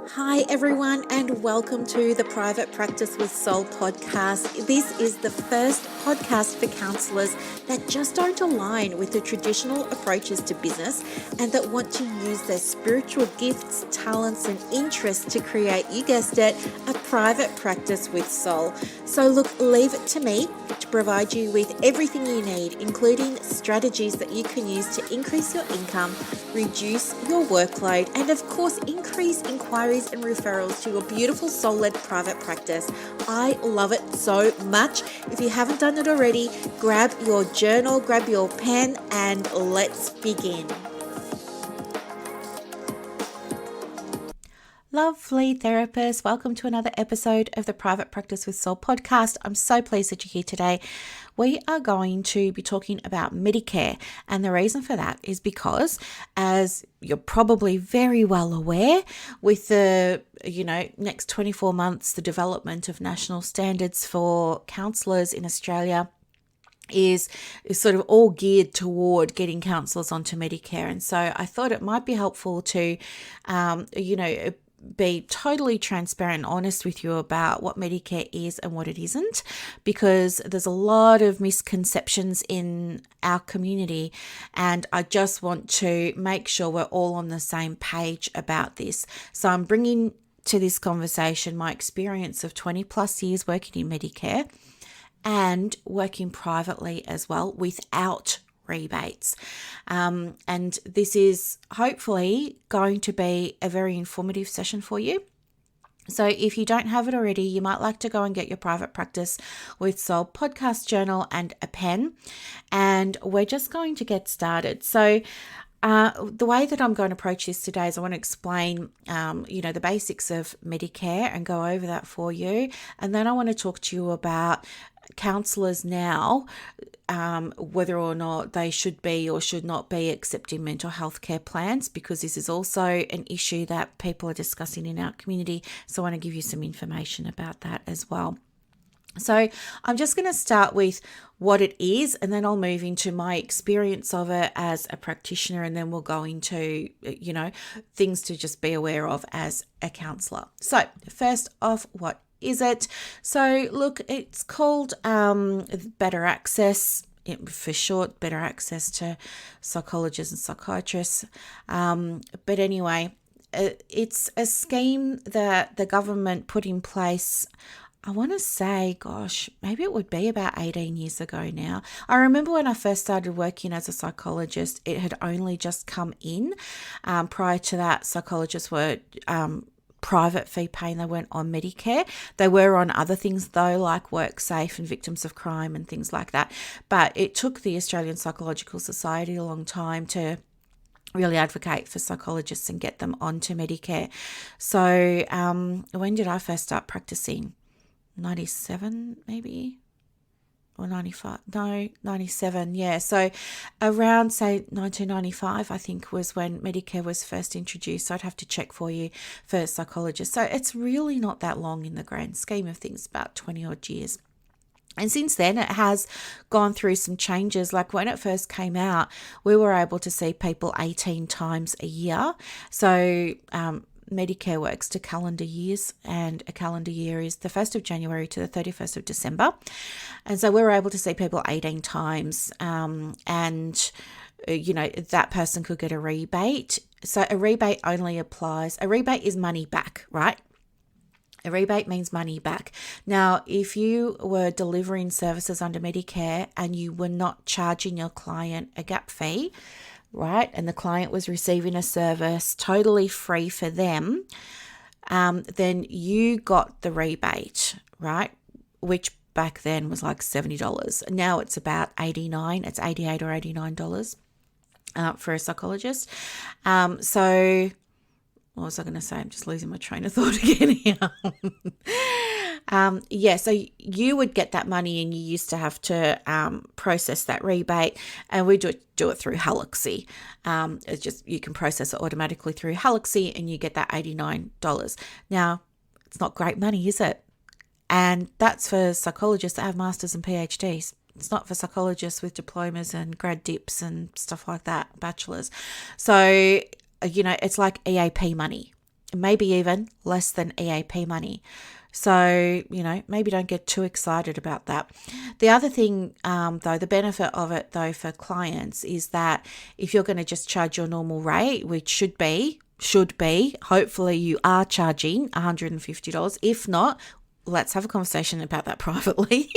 Hi, everyone, and welcome to the Private Practice with Soul podcast. This is the first podcast for counsellors that just don't align with the traditional approaches to business and that want to use their spiritual gifts, talents, and interests to create, you guessed it, a private practice with soul. So, look, leave it to me to provide you with everything you need, including strategies that you can use to increase your income, reduce your workload, and of course, increase inquiries and referrals to your beautiful soul-led private practice. I love it so much. If you haven't done it already, grab your journal, grab your pen, and let's begin. Lovely therapists, welcome to another episode of the Private Practice with Soul podcast. I'm so pleased that you're here today. We are going to be talking about Medicare, and the reason for that is because, as you're probably very well aware, with the next 24 months, the development of national standards for counsellors in Australia is sort of all geared toward getting counsellors onto Medicare. And so I thought it might be helpful to, be totally transparent and honest with you about what Medicare is and what it isn't, because there's a lot of misconceptions in our community, and I just want to make sure we're all on the same page about this. So I'm bringing to this conversation my experience of 20 plus years working in Medicare and working privately as well without rebates. And this is hopefully going to be a very informative session for you. So if you don't have it already, you might like to go and get your Private Practice with Soul podcast journal and a pen. And we're just going to get started. So the way that I'm going to approach this today is I want to explain, the basics of Medicare and go over that for you. And then I want to talk to you about counsellors now, whether or not they should be or should not be accepting mental health care plans, because this is also an issue that people are discussing in our community. So I want to give you some information about that as well. So I'm just going to start with what it is, and then I'll move into my experience of it as a practitioner, and then we'll go into, things to just be aware of as a counsellor. So first off, what is it? So look, it's called Better Access, for short, Better Access to Psychologists and Psychiatrists. But anyway, it's a scheme that the government put in place, I want to say, maybe it would be about 18 years ago now. I remember when I first started working as a psychologist, it had only just come in. Prior to that, psychologists were private fee paying. They weren't on Medicare. They were on other things though, like WorkSafe and victims of crime and things like that. But it took the Australian Psychological Society a long time to really advocate for psychologists and get them onto Medicare. So when did I first start practicing? 97 maybe? Or 95? No, 97, yeah. So around, say, 1995, I think, was when Medicare was first introduced. So I'd have to check for you for psychologists. So it's really not that long in the grand scheme of things, about 20 odd years. And since then, it has gone through some changes. Like when it first came out, we were able to see people 18 times a year. So Medicare works to calendar years, and a calendar year is the 1st of January to the 31st of December. And so we were able to see people 18 times, and that person could get a rebate. So a rebate only applies, a rebate is money back, right? A rebate means money back. Now, if you were delivering services under Medicare and you were not charging your client a gap fee, right, and the client was receiving a service totally free for them, then you got the rebate, right, which back then was like $70. Now it's about $89. It's $88 or $89 for a psychologist. So what was I going to say? I'm just losing my train of thought again here. So you would get that money, and you used to have to process that rebate, and we do it through Huluxy. It's just, you can process it automatically through Huluxy, and you get that $89. Now, it's not great money, is it? And that's for psychologists that have masters and PhDs. It's not for psychologists with diplomas and grad dips and stuff like that, bachelors. So, it's like EAP money. maybe even less than EAP money. So, maybe don't get too excited about that. The other thing, though, the benefit of it, though, for clients is that if you're going to just charge your normal rate, which should be, hopefully you are charging $150. If not, let's have a conversation about that privately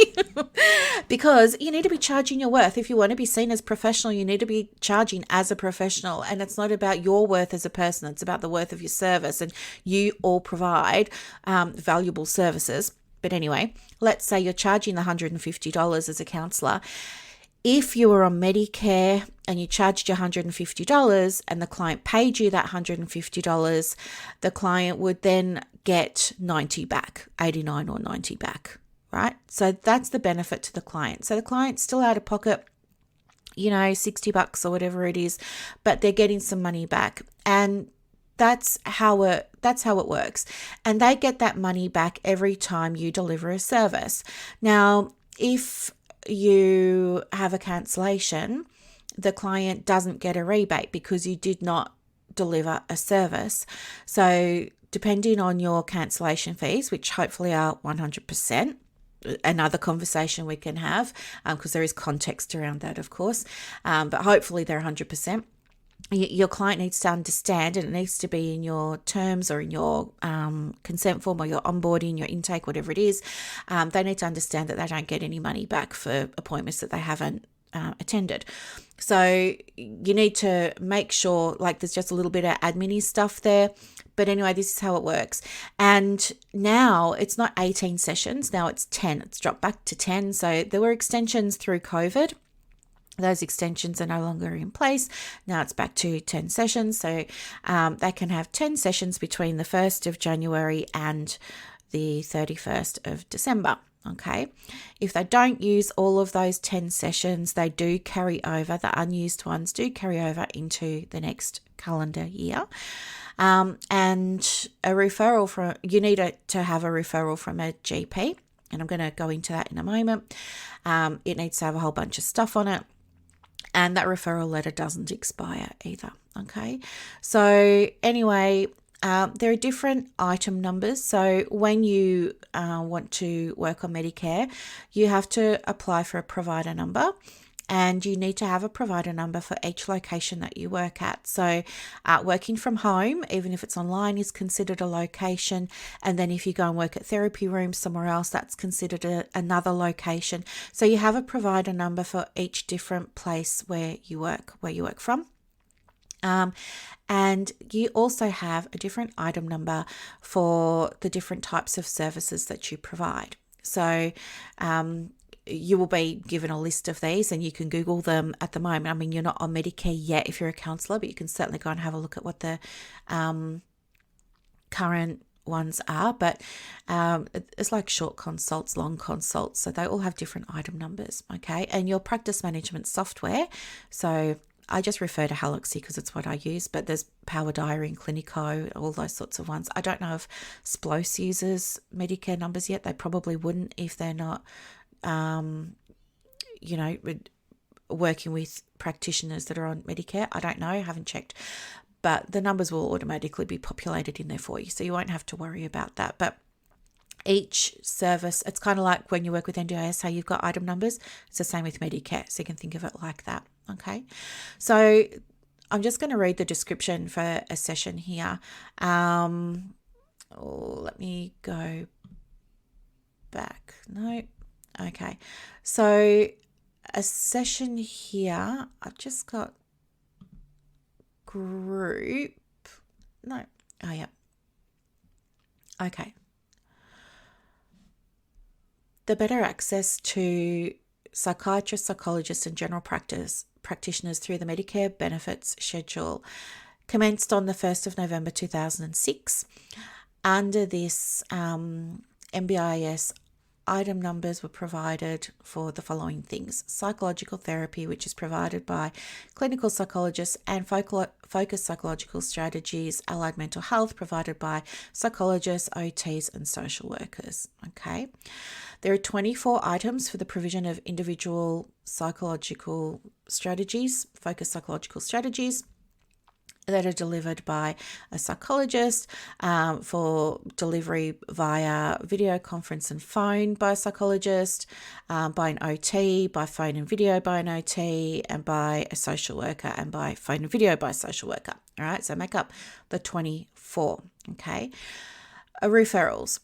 because you need to be charging your worth. If you want to be seen as professional, you need to be charging as a professional, and it's not about your worth as a person. It's about the worth of your service, and you all provide valuable services. But anyway, let's say you're charging the $150 as a counsellor. If you were on Medicare and you charged you $150 and the client paid you that $150, the client would then get 90 back, 89 or 90 back, right? So that's the benefit to the client. So the client's still out of pocket, $60 or whatever it is, but they're getting some money back. And that's how it works. And they get that money back every time you deliver a service. Now, if you have a cancellation, the client doesn't get a rebate because you did not deliver a service. So depending on your cancellation fees, which hopefully are 100%, another conversation we can have because there is context around that, of course, but hopefully they're 100%. Your client needs to understand, and it needs to be in your terms or in your consent form or your onboarding, your intake, whatever it is. They need to understand that they don't get any money back for appointments that they haven't attended. So you need to make sure, there's just a little bit of admin stuff there. But anyway, this is how it works. And now it's not 18 sessions. Now it's 10. It's dropped back to 10. So there were extensions through COVID. Those extensions are no longer in place. Now it's back to 10 sessions. So they can have 10 sessions between the 1st of January and the 31st of December. Okay. If they don't use all of those 10 sessions, they do carry over. The unused ones do carry over into the next calendar year. And a referral you need to have a referral from a GP. And I'm going to go into that in a moment. It needs to have a whole bunch of stuff on it. And that referral letter doesn't expire either. Okay. So anyway, there are different item numbers. So when you want to work on Medicare, you have to apply for a provider number. And you need to have a provider number for each location that you work at. So working from home, even if it's online, is considered a location. And then if you go and work at therapy rooms somewhere else, that's considered another location. So you have a provider number for each different place where you work from. And you also have a different item number for the different types of services that you provide. So you will be given a list of these, and you can Google them at the moment. I mean, you're not on Medicare yet if you're a counsellor, but you can certainly go and have a look at what the current ones are. But it's like short consults, long consults. So they all have different item numbers, okay? And your practice management software. So I just refer to Haloxy because it's what I use, but there's Power Diary and Clinico, all those sorts of ones. I don't know if Splos uses Medicare numbers yet. They probably wouldn't if they're not working with practitioners that are on Medicare. I don't know, I haven't checked, but the numbers will automatically be populated in there for you, so you won't have to worry about that. But each service, it's kind of like when you work with NDIS, how you've got item numbers. It's the same with Medicare, so you can think of it like that. Okay, so I'm just going to read the description for a session here. Let me go back. No. Okay, so a session here, I've just got group. No. Oh, yeah. Okay. The better access to psychiatrists, psychologists, and general practitioners through the Medicare benefits schedule commenced on the 1st of November 2006. Under this MBIS, item numbers were provided for the following things: psychological therapy, which is provided by clinical psychologists, and focused psychological strategies, allied mental health, provided by psychologists, OTs, and social workers. Okay. There are 24 items for the provision of individual psychological strategies, focused psychological strategies. that are delivered by a psychologist, for delivery via video conference and phone by a psychologist, by an OT, by phone and video by an OT, and by a social worker, and by phone and video by a social worker. All right, so make up the 24. Okay, referrals.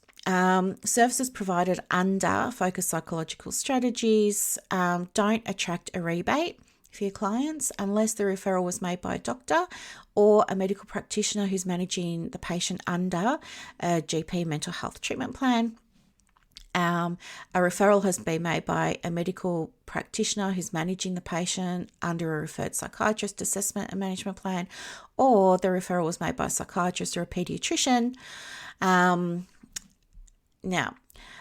Services provided under focused psychological strategies don't attract a rebate for your clients unless the referral was made by a doctor or a medical practitioner who's managing the patient under a GP mental health treatment plan. A referral has been made by a medical practitioner who's managing the patient under a referred psychiatrist assessment and management plan, or the referral was made by a psychiatrist or a pediatrician. Now,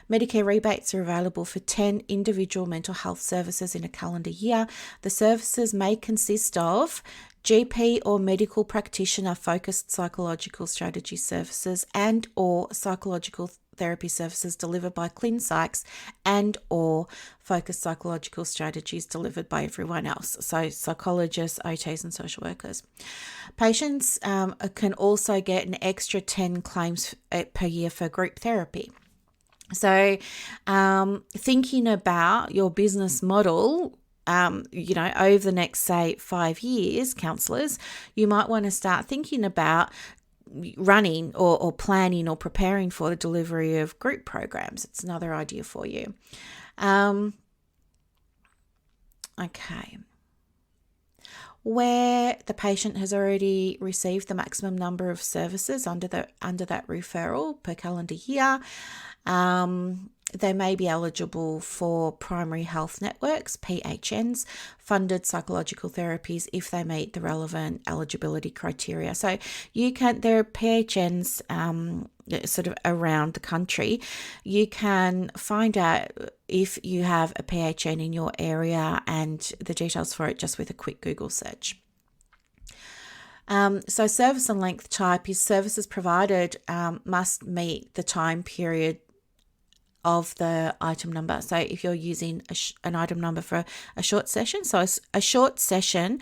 Medicare rebates are available for 10 individual mental health services in a calendar year. The services may consist of GP or medical practitioner focused psychological strategy services and or psychological therapy services delivered by ClinPsychs and or focused psychological strategies delivered by everyone else, so psychologists, OTs and social workers. Patients can also get an extra 10 claims per year for group therapy. So thinking about your business model, over the next, say, 5 years, counsellors, you might want to start thinking about running or planning or preparing for the delivery of group programs. It's another idea for you. Okay. Where the patient has already received the maximum number of services under that referral per calendar year, they may be eligible for primary health networks, PHNs, funded psychological therapies if they meet the relevant eligibility criteria. So there are PHNs sort of around the country. You can find out if you have a PHN in your area and the details for it just with a quick Google search. So service and length type is services provided must meet the time period of the item number. So if you're using an item number for a short session, so a short session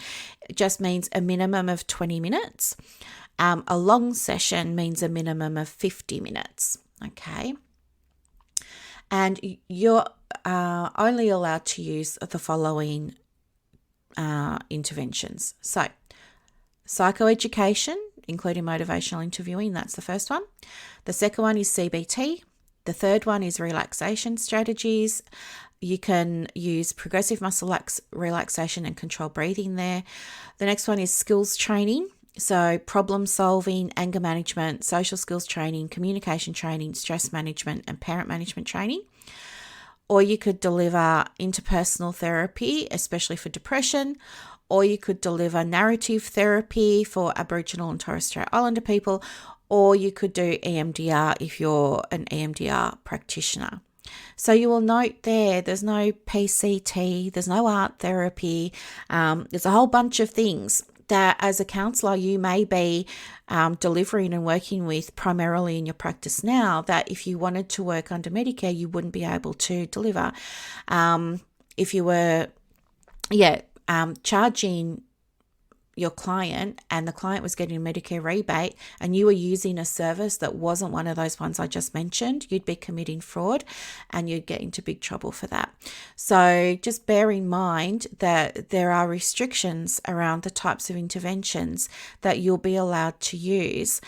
just means a minimum of 20 minutes. A long session means a minimum of 50 minutes. Okay. And you're only allowed to use the following interventions. So psychoeducation, including motivational interviewing, that's the first one. The second one is CBT. The third one is relaxation strategies. You can use progressive muscle relaxation and controlled breathing there. The next one is skills training. So problem solving, anger management, social skills training, communication training, stress management, and parent management training. Or you could deliver interpersonal therapy, especially for depression. Or you could deliver narrative therapy for Aboriginal and Torres Strait Islander people. Or you could do EMDR if you're an EMDR practitioner. So you will note there's no PCT, there's no art therapy, there's a whole bunch of things that as a counsellor you may be delivering and working with primarily in your practice now that if you wanted to work under Medicare you wouldn't be able to deliver. If you were charging your client and the client was getting a Medicare rebate and you were using a service that wasn't one of those ones I just mentioned, you'd be committing fraud and you'd get into big trouble for that. So just bear in mind that there are restrictions around the types of interventions that you'll be allowed to use.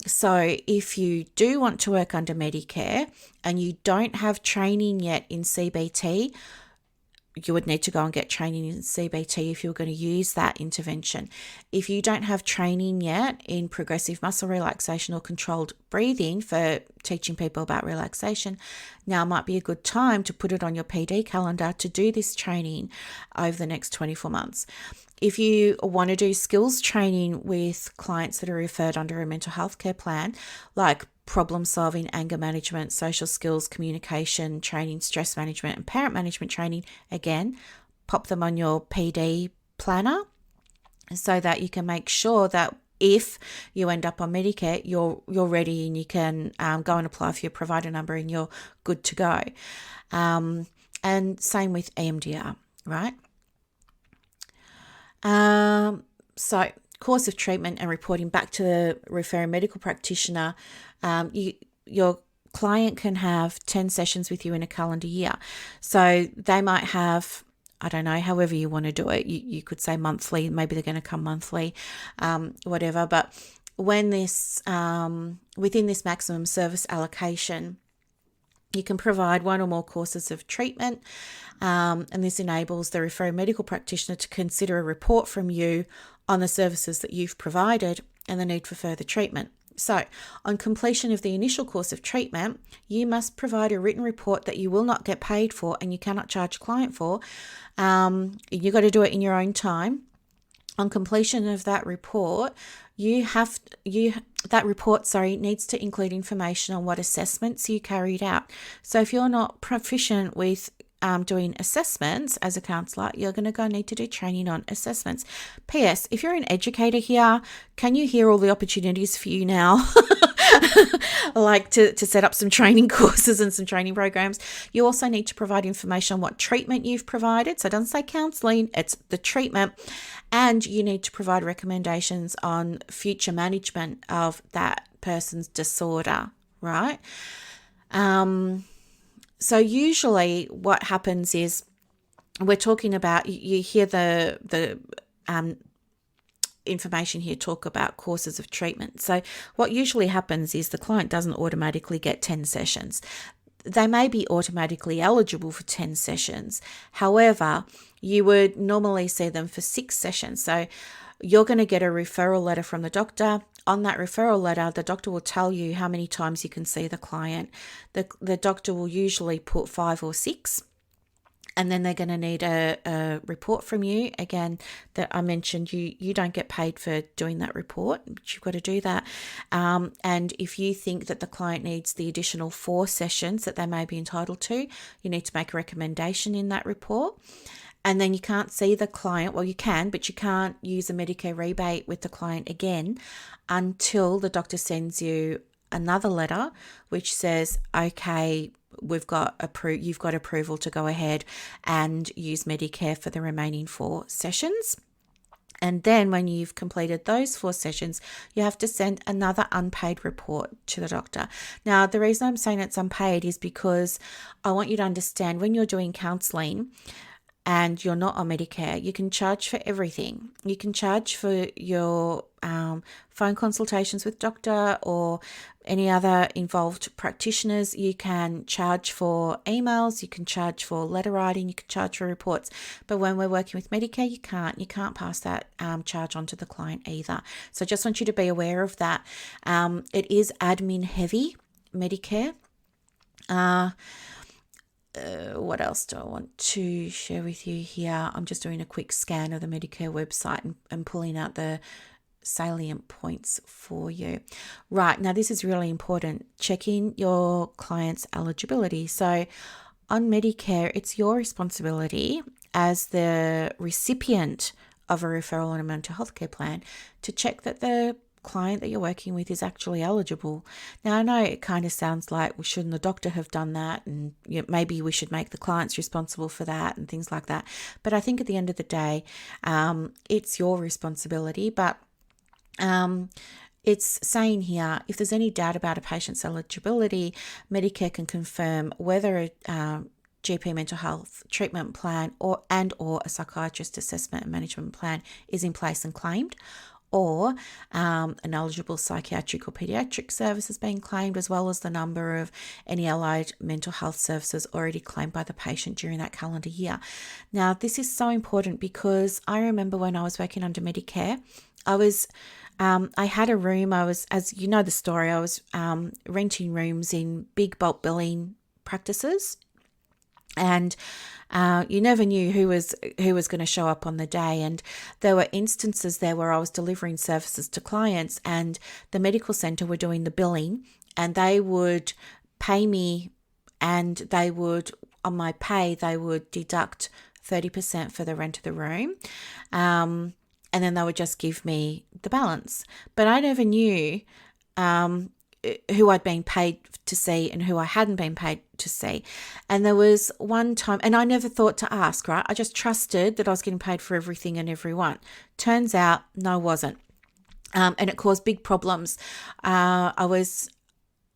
So if you do want to work under Medicare and you don't have training yet in CBT, you would need to go and get training in CBT if you're going to use that intervention. If you don't have training yet in progressive muscle relaxation or controlled breathing for teaching people about relaxation, now might be a good time to put it on your PD calendar to do this training over the next 24 months. If you want to do skills training with clients that are referred under a mental health care plan, like problem solving, anger management, social skills, communication training, stress management, and parent management training, again, pop them on your PD planner so that you can make sure that if you end up on Medicare, you're ready and you can go and apply for your provider number and you're good to go. And same with EMDR, right? So course of treatment and reporting back to the referring medical practitioner, your client can have 10 sessions with you in a calendar year. So they might have, I don't know, however you want to do it. You could say monthly, maybe they're going to come monthly, whatever. But when this, within this maximum service allocation, you can provide one or more courses of treatment, and this enables the referring medical practitioner to consider a report from you on the services that you've provided and the need for further treatment. So, on completion of the initial course of treatment, you must provide a written report that you will not get paid for and you cannot charge a client for. You've got to do it in your own time. On completion of that report, that report needs to include information on what assessments you carried out. So if you're not proficient with doing assessments as a counsellor, you're going to need to do training on assessments. P.S. If you're an educator here, can you hear all the opportunities for you now? Like to set up some training courses and some training programs. You also need to provide information on what treatment you've provided. So it doesn't say counselling, it's the treatment. And you need to provide recommendations on future management of that person's disorder, right? So usually what happens is we're talking about, you hear the information here talk about courses of treatment. So what usually happens is the client doesn't automatically get 10 sessions. They may be automatically eligible for 10 sessions. However, you would normally see them for 6 sessions. So you're going to get a referral letter from the doctor. On that referral letter, the doctor will tell you how many times you can see the client. The doctor will usually put 5 or 6. And then they're going to need a report from you. Again, that I mentioned, you don't get paid for doing that report, but you've got to do that. And if you think that the client needs the additional 4 sessions that they may be entitled to, you need to make a recommendation in that report. And then you can't see the client. Well, you can, but you can't use a Medicare rebate with the client again until the doctor sends you another letter which says, okay, you've got approval to go ahead and use Medicare for the remaining 4 sessions. And then when you've completed those 4 sessions, you have to send another unpaid report to the doctor. Now, the reason I'm saying it's unpaid is because I want you to understand when you're doing counselling and you're not on Medicare, you can charge for everything. You can charge for your phone consultations with doctor or any other involved practitioners. You can charge for emails, you can charge for letter writing, you can charge for reports. But when we're working with Medicare, you can't pass that charge on to the client either. So I just want you to be aware of that. It is admin heavy, Medicare. What else do I want to share with you here? I'm just doing a quick scan of the Medicare website and pulling out the salient points for you. Right, now this is really important. Checking your client's eligibility. So on Medicare, it's your responsibility as the recipient of a referral on a mental health care plan to check that the client that you're working with is actually eligible. Now, I know it kind of sounds like, well, shouldn't the doctor have done that? And maybe we should make the clients responsible for that and things like that. But I think at the end of the day, it's your responsibility. But it's saying here, if there's any doubt about a patient's eligibility, Medicare can confirm whether a GP mental health treatment plan or a psychiatrist assessment and management plan is in place and claimed, or an eligible psychiatric or pediatric service is being claimed, as well as the number of any allied mental health services already claimed by the patient during that calendar year. Now, this is so important because I remember when I was working under Medicare, I had a room, as you know the story, I was renting rooms in big bulk billing practices, and you never knew who was going to show up on the day. And there were instances there where I was delivering services to clients and the medical centre were doing the billing, and they would pay me, and they would, on my pay, they would deduct 30% for the rent of the room. And then they would just give me the balance. But I never knew who I'd been paid to see and who I hadn't been paid to see. And there was one time, and I never thought to ask, right? I just trusted that I was getting paid for everything and everyone. Turns out, no, I wasn't. and it caused big problems. I was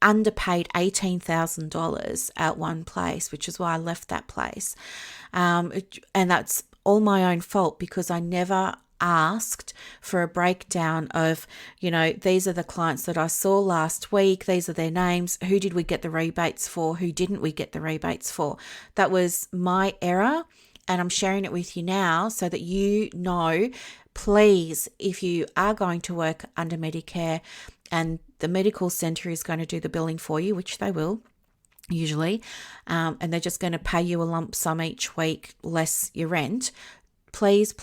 underpaid $18,000 at one place, which is why I left that place. And that's all my own fault because I never asked for a breakdown of, these are the clients that I saw last week. These are their names. Who did we get the rebates for? Who didn't we get the rebates for? That was my error. And I'm sharing it with you now so that you know, please, if you are going to work under Medicare and the medical centre is going to do the billing for you, which they will usually, and they're just going to pay you a lump sum each week less your rent, please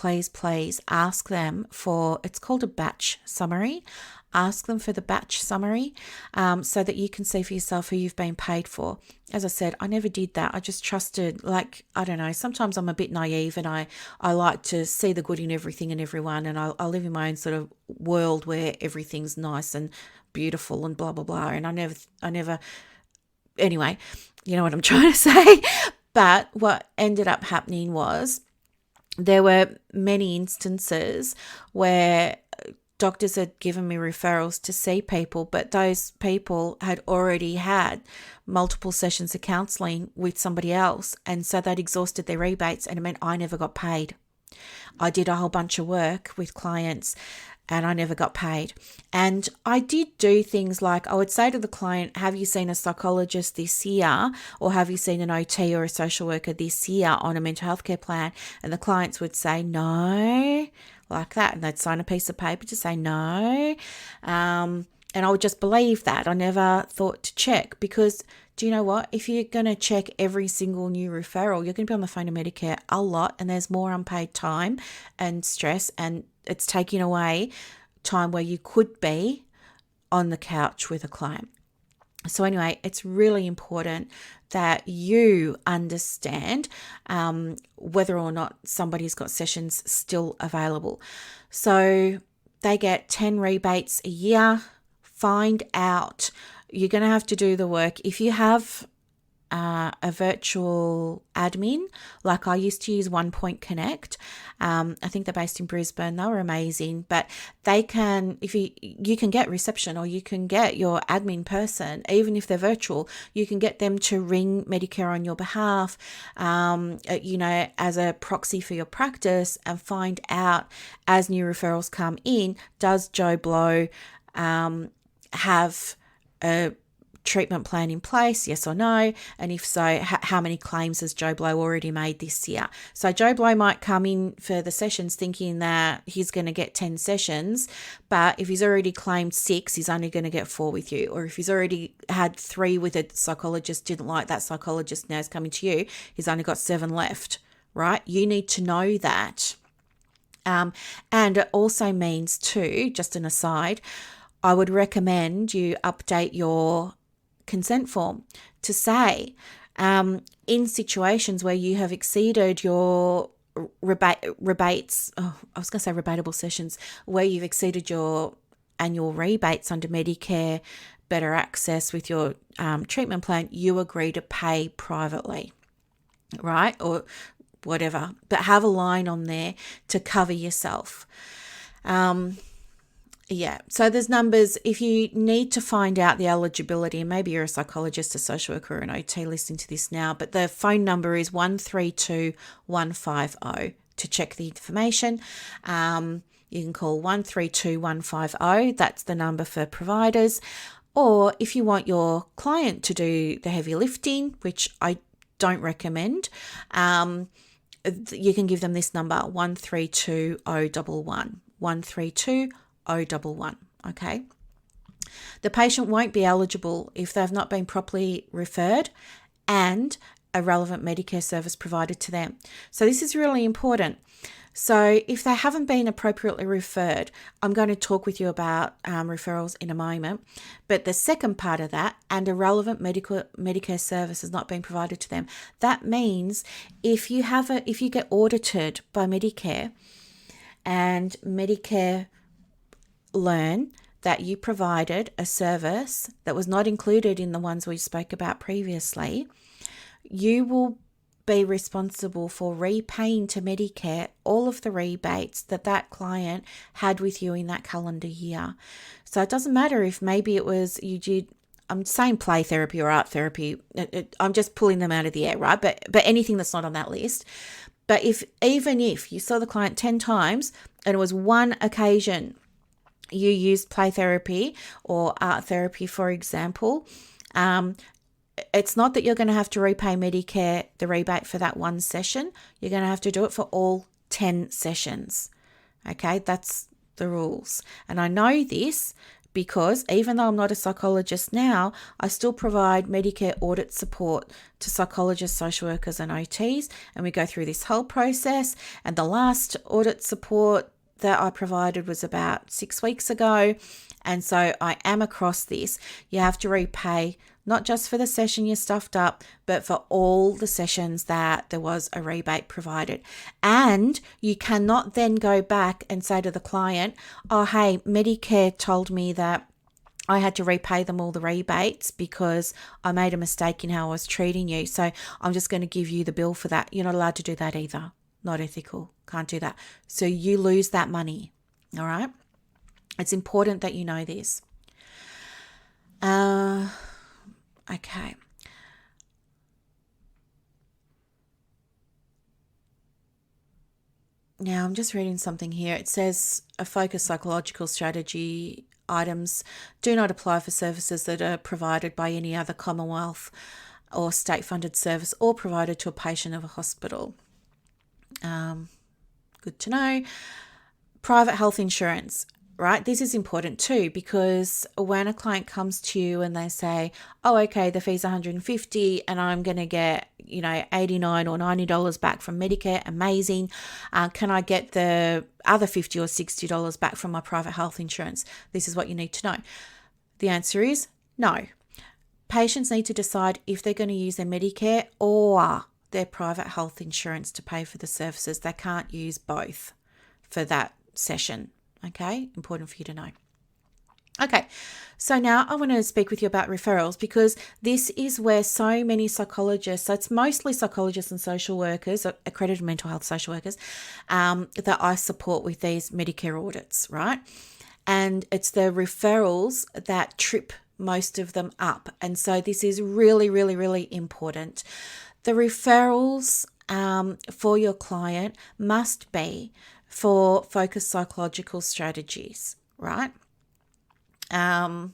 ask them for, it's called a batch summary. Ask them for the batch summary so that you can see for yourself who you've been paid for. As I said, I never did that. I just trusted, I don't know, sometimes I'm a bit naive and I like to see the good in everything and everyone, and I live in my own sort of world where everything's nice and beautiful and blah, blah, blah. And I never, anyway, you know what I'm trying to say. But what ended up happening was there were many instances where doctors had given me referrals to see people, but those people had already had multiple sessions of counselling with somebody else. And so they'd exhausted their rebates, and it meant I never got paid. I did a whole bunch of work with clients and I never got paid. And I did do things like I would say to the client, have you seen a psychologist this year? Or have you seen an OT or a social worker this year on a mental health care plan? And the clients would say no, like that. And they'd sign a piece of paper to say no. And I would just believe that. I never thought to check because do you know what? If you're going to check every single new referral, you're going to be on the phone to Medicare a lot, and there's more unpaid time and stress, and it's taking away time where you could be on the couch with a client. So anyway, it's really important that you understand whether or not somebody's got sessions still available. So they get 10 rebates a year. Find out. You're going to have to do the work. If you have a virtual admin, like I used to use One Point Connect, I think they're based in Brisbane. They were amazing, but they can, if you can get reception, or you can get your admin person, even if they're virtual, you can get them to ring Medicare on your behalf, as a proxy for your practice, and find out as new referrals come in, does Joe Blow have a treatment plan in place, yes or no? And if so, how many claims has Joe Blow already made this year? So Joe Blow might come in for the sessions thinking that he's going to get 10 sessions, but if he's already claimed 6, he's only going to get 4 with you. Or if he's already had 3 with a psychologist, didn't like that psychologist, now is coming to you, he's only got 7 left, right? You need to know that. And it also means too, just an aside, I would recommend you update your consent form to say in situations where you have exceeded your rebates, I was going to say rebatable sessions, where you've exceeded your annual rebates under Medicare, better access with your treatment plan, you agree to pay privately, right? Or whatever, but have a line on there to cover yourself. So there's numbers. If you need to find out the eligibility, and maybe you're a psychologist, a social worker, or an OT listening to this now, but the phone number is 132 150 to check the information. You can call 132 150. That's the number for providers. Or if you want your client to do the heavy lifting, which I don't recommend, you can give them this number, 132 011. 132 011. Okay. The patient won't be eligible if they've not been properly referred and a relevant Medicare service provided to them. So this is really important. So if they haven't been appropriately referred, I'm going to talk with you about referrals in a moment. But the second part of that, and a relevant Medicare service has not been provided to them, that means if you get audited by Medicare and Medicare learn that you provided a service that was not included in the ones we spoke about previously, you will be responsible for repaying to Medicare all of the rebates that client had with you in that calendar year. So it doesn't matter if maybe it was you did, I'm saying play therapy or art therapy. I'm just pulling them out of the air, right? But anything that's not on that list. But even if you saw the client 10 times and it was one occasion you used play therapy or art therapy, for example, it's not that you're going to have to repay Medicare the rebate for that one session. You're going to have to do it for all 10 sessions. Okay, that's the rules. And I know this because even though I'm not a psychologist now, I still provide Medicare audit support to psychologists, social workers, and OTs. And we go through this whole process. And the last audit support that I provided was about 6 weeks ago. And so I am across this. You have to repay not just for the session you stuffed up, but for all the sessions that there was a rebate provided. And you cannot then go back and say to the client, oh, hey, Medicare told me that I had to repay them all the rebates because I made a mistake in how I was treating you. So I'm just going to give you the bill for that. You're not allowed to do that either. Not ethical. Can't do that. So you lose that money. All right. It's important that you know this. Okay. Now I'm just reading something here. It says a focused psychological strategy items do not apply for services that are provided by any other Commonwealth or state-funded service or provided to a patient of a hospital. Good to know. Private health insurance. Right? This is important too, because when a client comes to you and they say, oh, okay, the fee's $150 and I'm going to get, $89 or $90 back from Medicare. Amazing. Can I get the other $50 or $60 back from my private health insurance? This is what you need to know. The answer is no. Patients need to decide if they're going to use their Medicare or their private health insurance to pay for the services. They can't use both for that session. Okay, important for you to know. Okay, so now I want to speak with you about referrals because this is where so many psychologists, so it's mostly psychologists and social workers, accredited mental health social workers, that I support with these Medicare audits, right? And it's the referrals that trip most of them up. And so this is really, really, really important. The referrals for your client must be for focused psychological strategies, right? Now,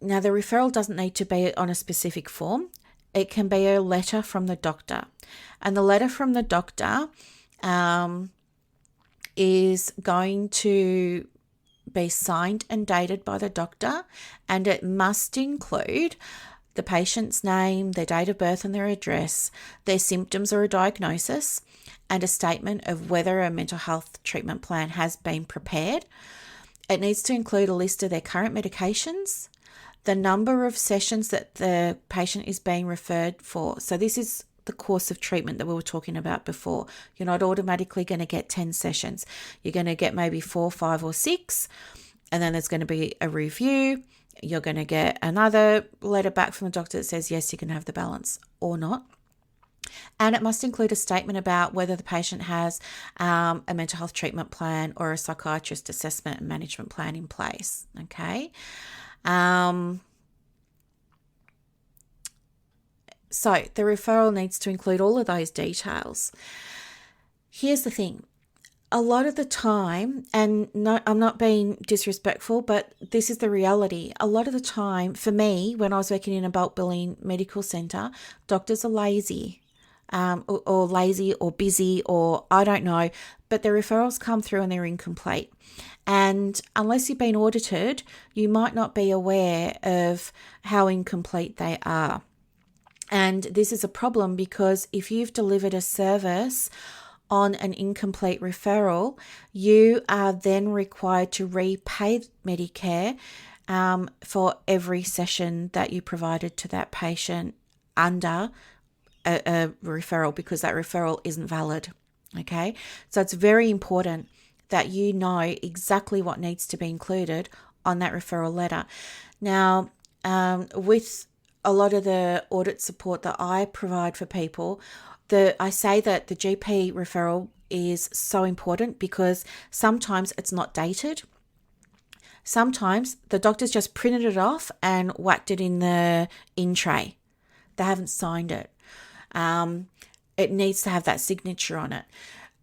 the referral doesn't need to be on a specific form. It can be a letter from the doctor. And the letter from the doctor is going to be signed and dated by the doctor, and it must include the patient's name, their date of birth and their address, their symptoms or a diagnosis, and a statement of whether a mental health treatment plan has been prepared. It needs to include a list of their current medications, the number of sessions that the patient is being referred for. So this is the course of treatment that we were talking about before. You're not automatically going to get 10 sessions. You're going to get maybe 4, 5, or 6, and then there's going to be a review. You're going to get another letter back from the doctor that says, yes, you can have the balance or not. And it must include a statement about whether the patient has a mental health treatment plan or a psychiatrist assessment and management plan in place. Okay. So the referral needs to include all of those details. Here's the thing. A lot of the time, and no, I'm not being disrespectful, but this is the reality. A lot of the time, for me, when I was working in a bulk billing medical centre, doctors are lazy, or lazy or busy, or I don't know, but the referrals come through and they're incomplete. And unless you've been audited, you might not be aware of how incomplete they are. And this is a problem because if you've delivered a service on an incomplete referral, you are then required to repay Medicare for every session that you provided to that patient under a referral, because that referral isn't valid. Okay, so it's very important that you know exactly what needs to be included on that referral letter. Now, with a lot of the audit support that I provide for people, I say that the GP referral is so important because sometimes it's not dated. Sometimes the doctor's just printed it off and whacked it in the in tray. They haven't signed it. It needs to have that signature on it.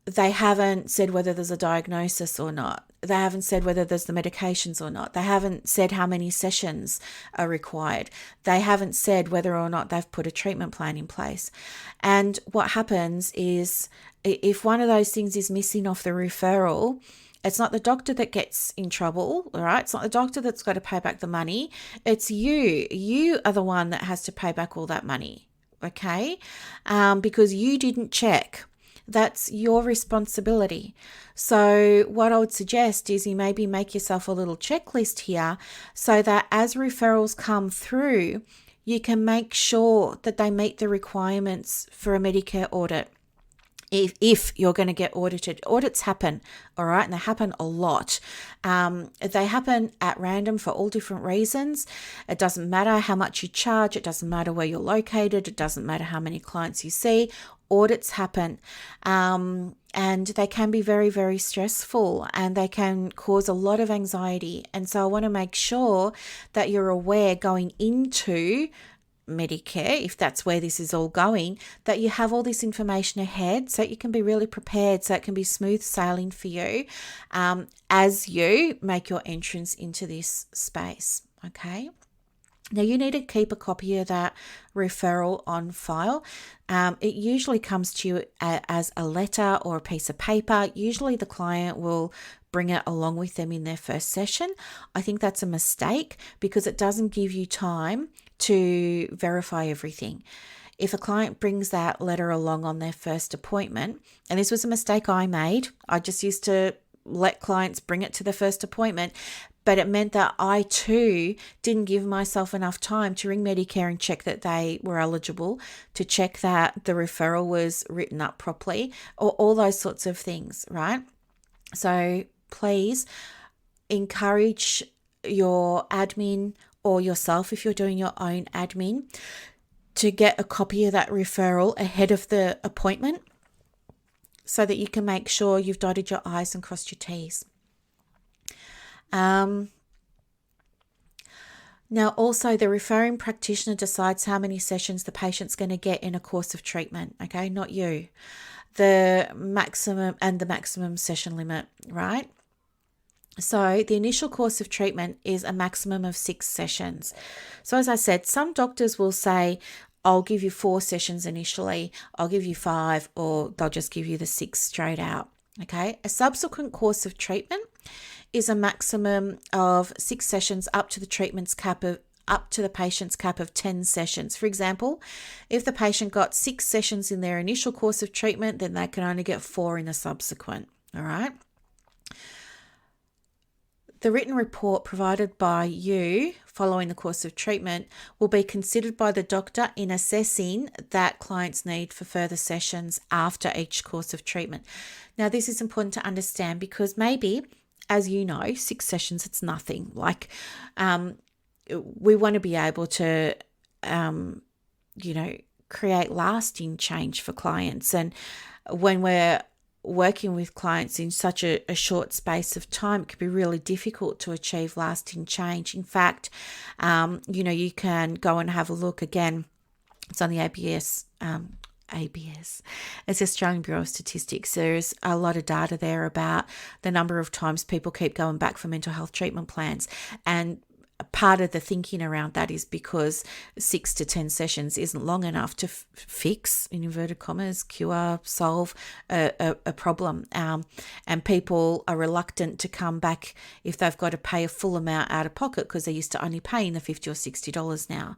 They haven't said whether there's a diagnosis or not. They haven't said whether there's the medications or not. They haven't said how many sessions are required. They haven't said whether or not they've put a treatment plan in place. And what happens is if one of those things is missing off the referral, it's not the doctor that gets in trouble, all right? It's not the doctor that's got to pay back the money. It's you. You are the one that has to pay back all that money, okay? Because you didn't check. That's your responsibility. So what I would suggest is you maybe make yourself a little checklist here so that as referrals come through, you can make sure that they meet the requirements for a Medicare audit. If you're going to get audited. Audits happen, all right, and they happen a lot. They happen at random for all different reasons. It doesn't matter how much you charge. It doesn't matter where you're located. It doesn't matter how many clients you see. Audits happen, and they can be very, very stressful, and they can cause a lot of anxiety. And so I want to make sure that you're aware going into Medicare, if that's where this is all going, that you have all this information ahead so you can be really prepared, so it can be smooth sailing for you as you make your entrance into this space, okay? Now, you need to keep a copy of that referral on file. It usually comes to you as a letter or a piece of paper. Usually the client will bring it along with them in their first session. I think that's a mistake because it doesn't give you time to verify everything. If a client brings that letter along on their first appointment, and this was a mistake I made, I just used to let clients bring it to the first appointment, but it meant that I too didn't give myself enough time to ring Medicare and check that they were eligible, to check that the referral was written up properly, or all those sorts of things, right? So please encourage your admin or yourself, if you're doing your own admin, to get a copy of that referral ahead of the appointment so that you can make sure you've dotted your I's and crossed your T's. Now, also, the referring practitioner decides how many sessions the patient's going to get in a course of treatment, okay? Not you. The maximum session limit, right? So the initial course of treatment is a maximum of 6 sessions. So as I said, some doctors will say, I'll give you 4 sessions initially, I'll give you 5, or they'll just give you the 6 straight out. Okay. A subsequent course of treatment is a maximum of 6 sessions up to the patient's cap of 10 sessions. For example, if the patient got 6 sessions in their initial course of treatment, then they can only get 4 in the subsequent. All right. The written report provided by you following the course of treatment will be considered by the doctor in assessing that client's need for further sessions after each course of treatment. Now, this is important to understand because maybe, as you know, 6 sessions, it's nothing. Like, we want to be able to, create lasting change for clients. And when we're working with clients in such a short space of time, it can be really difficult to achieve lasting change. In fact, you can go and have a look again. It's on the ABS. It's the Australian Bureau of Statistics. There's a lot of data there about the number of times people keep going back for mental health treatment plans. And part of the thinking around that is because 6 to 10 sessions isn't long enough to fix, in inverted commas, cure, solve a problem. And people are reluctant to come back if they've got to pay a full amount out of pocket because they're used to only paying the $50 or $60 now,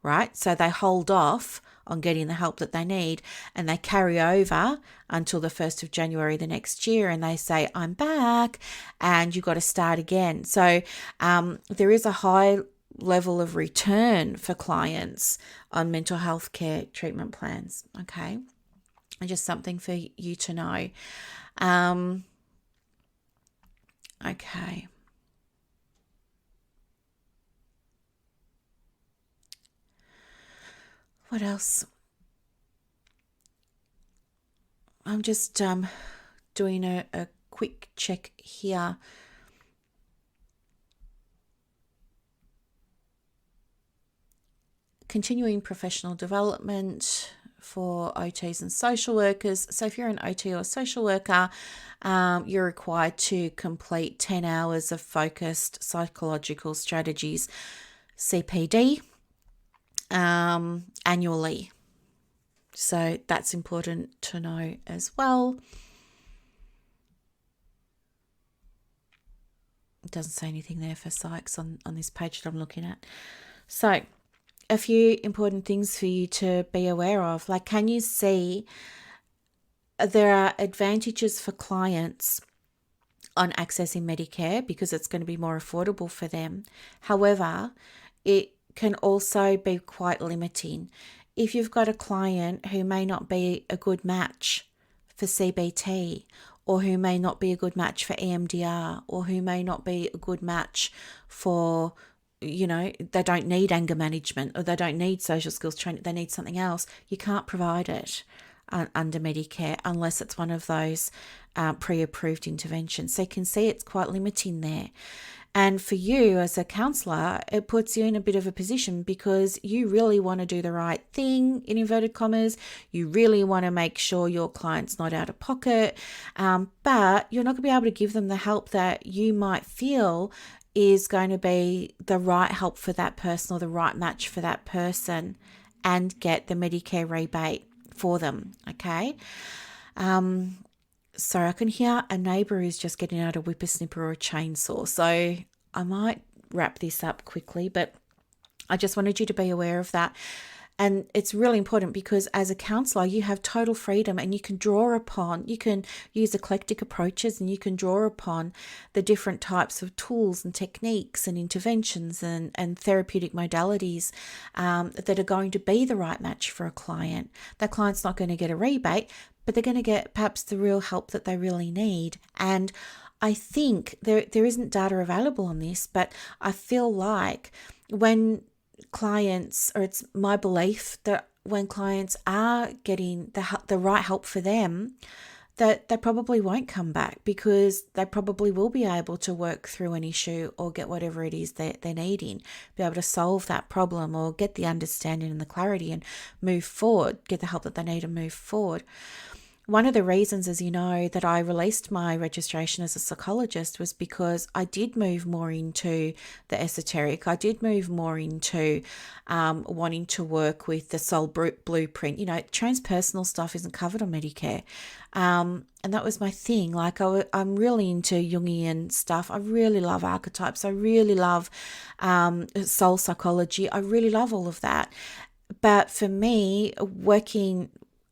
right? So they hold off on getting the help that they need, and they carry over until the 1st of January the next year, and they say, I'm back, and you've got to start again. So there is a high level of return for clients on mental health care treatment plans, okay? And just something for you to know. Okay. What else? I'm just doing a quick check here. Continuing professional development for OTs and social workers. So if you're an OT or social worker, you're required to complete 10 hours of focused psychological strategies, CPD, annually. So that's important to know as well. It doesn't say anything there for psychs on this page that I'm looking at. So a few important things for you to be aware of. Like, can you see there are advantages for clients on accessing Medicare because it's going to be more affordable for them. However, it can also be quite limiting. If you've got a client who may not be a good match for CBT, or who may not be a good match for EMDR, or who may not be a good match for, they don't need anger management, or they don't need social skills training, they need something else, you can't provide it under Medicare unless it's one of those pre-approved interventions. So you can see it's quite limiting there. And for you as a counsellor, it puts you in a bit of a position because you really want to do the right thing, in inverted commas. You really want to make sure your client's not out of pocket, but you're not going to be able to give them the help that you might feel is going to be the right help for that person or the right match for that person and get the Medicare rebate for them, okay? Sorry, I can hear a neighbour is just getting out a whippersnipper or a chainsaw. So I might wrap this up quickly, but I just wanted you to be aware of that. And it's really important because as a counsellor, you have total freedom and you can use eclectic approaches and you can draw upon the different types of tools and techniques and interventions and therapeutic modalities that are going to be the right match for a client. That client's not going to get a rebate, but they're going to get perhaps the real help that they really need. And I think there isn't data available on this, but I feel like when clients, or it's my belief that when clients are getting the right help for them, that they probably won't come back because they probably will be able to work through an issue or get whatever it is that they're needing, be able to solve that problem or get the understanding and the clarity and move forward, get the help that they need and move forward. One of the reasons, as you know, that I released my registration as a psychologist was because I did move more into the esoteric. I did move more into wanting to work with the soul blueprint. Transpersonal stuff isn't covered on Medicare. And that was my thing. Like I'm really into Jungian stuff. I really love archetypes. I really love soul psychology. I really love all of that. But for me, working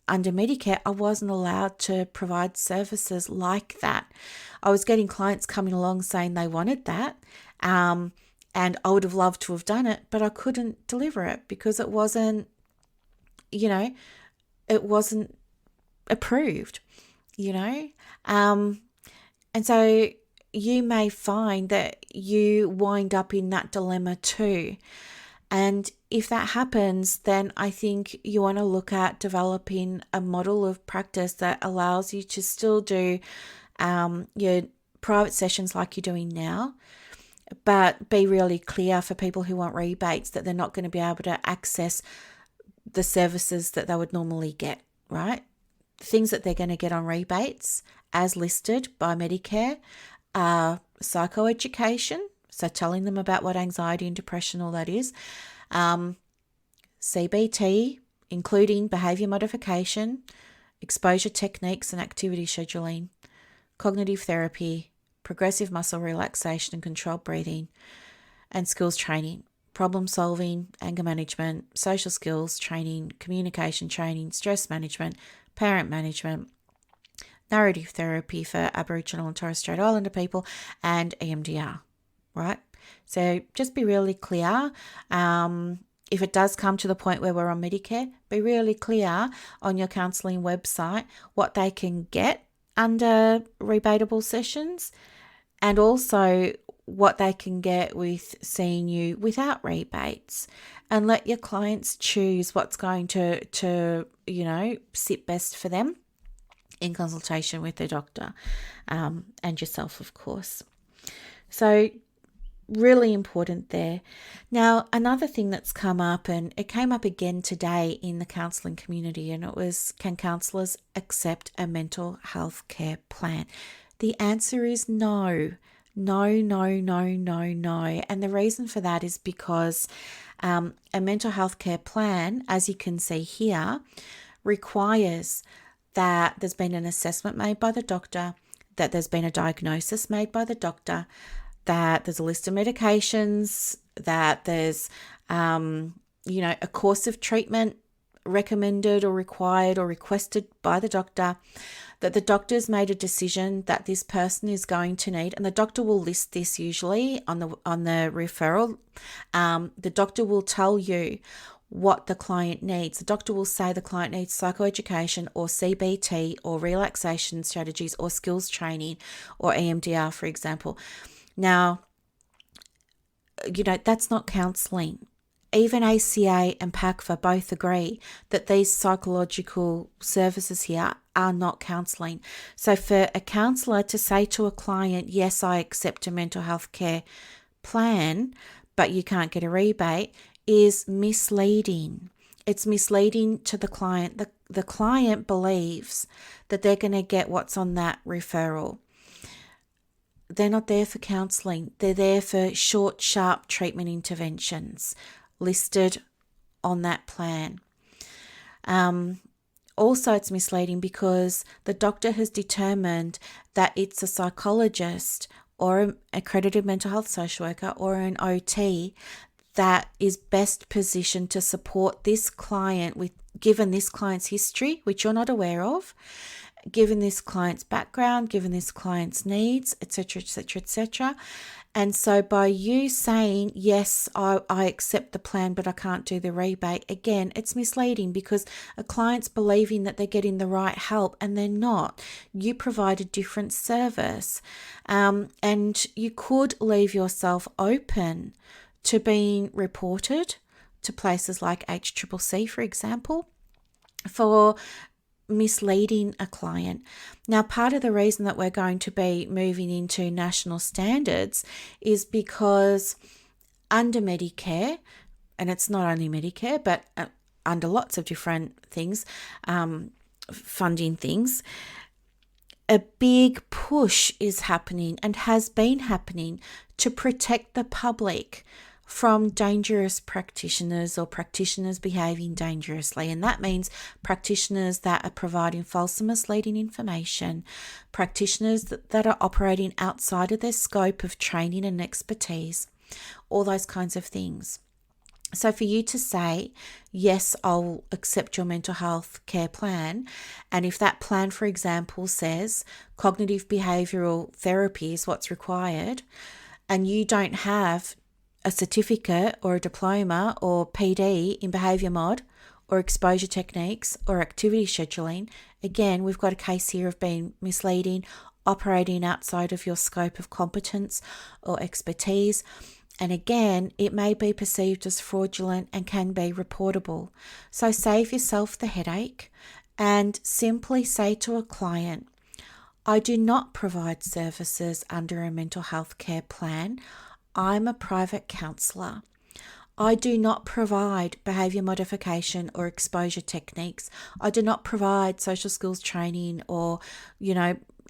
under Medicare, I wasn't allowed to provide services like that. I was getting clients coming along saying they wanted that, and I would have loved to have done it, but I couldn't deliver it because it wasn't approved, and so you may find that you wind up in that dilemma too. And if that happens, then I think you want to look at developing a model of practice that allows you to still do your private sessions like you're doing now, but be really clear for people who want rebates that they're not going to be able to access the services that they would normally get, right? Things that they're going to get on rebates as listed by Medicare are psychoeducation, so telling them about what anxiety and depression, all that is. CBT, including behaviour modification, exposure techniques and activity scheduling, cognitive therapy, progressive muscle relaxation and controlled breathing, and skills training, problem solving, anger management, social skills training, communication training, stress management, parent management, narrative therapy for Aboriginal and Torres Strait Islander people, and EMDR. Right? So just be really clear. If it does come to the point where we're on Medicare, be really clear on your counselling website what they can get under rebatable sessions, and also what they can get with seeing you without rebates, and let your clients choose what's going to sit best for them in consultation with their doctor, and yourself, of course. So really important there. Now, another thing that's come up, and it came up again today in the counselling community, and it was, can counsellors accept a mental health care plan? The answer is no. No, no, no, no, no. And the reason for that is because a mental health care plan, as you can see here, requires that there's been an assessment made by the doctor, that there's been a diagnosis made by the doctor, that there's a list of medications, that there's, a course of treatment recommended or required or requested by the doctor, that the doctor's made a decision that this person is going to need, and the doctor will list this usually on the referral. The doctor will tell you what the client needs. The doctor will say the client needs psychoeducation or CBT or relaxation strategies or skills training or EMDR, for example. Now, that's not counselling. Even ACA and PACFA both agree that these psychological services here are not counselling. So for a counsellor to say to a client, yes, I accept a mental health care plan, but you can't get a rebate, is misleading. It's misleading to the client. The client believes that they're going to get what's on that referral. They're not there for counselling. They're there for short, sharp treatment interventions listed on that plan. Also, it's misleading because the doctor has determined that it's a psychologist or an accredited mental health social worker or an OT that is best positioned to support this client given this client's history, which you're not aware of, given this client's background, given this client's needs, etc., etc., etc. And so by you saying, yes, I accept the plan, but I can't do the rebate, again, it's misleading because a client's believing that they're getting the right help and they're not. You provide a different service, and you could leave yourself open to being reported to places like HCCC, for example, for misleading a client. Now, part of the reason that we're going to be moving into national standards is because under Medicare, and it's not only Medicare, but under lots of different things, funding things, a big push is happening and has been happening to protect the public from dangerous practitioners or practitioners behaving dangerously. And that means practitioners that are providing false and misleading information, practitioners that are operating outside of their scope of training and expertise, all those kinds of things. So for you to say, yes, I'll accept your mental health care plan, and if that plan, for example, says cognitive behavioural therapy is what's required, and you don't have a certificate or a diploma or PD in behaviour mod or exposure techniques or activity scheduling, again, we've got a case here of being misleading, operating outside of your scope of competence or expertise. And again, it may be perceived as fraudulent and can be reportable. So save yourself the headache and simply say to a client, I do not provide services under a mental health care plan. I'm a private counsellor. I do not provide behaviour modification or exposure techniques. I do not provide social skills training or,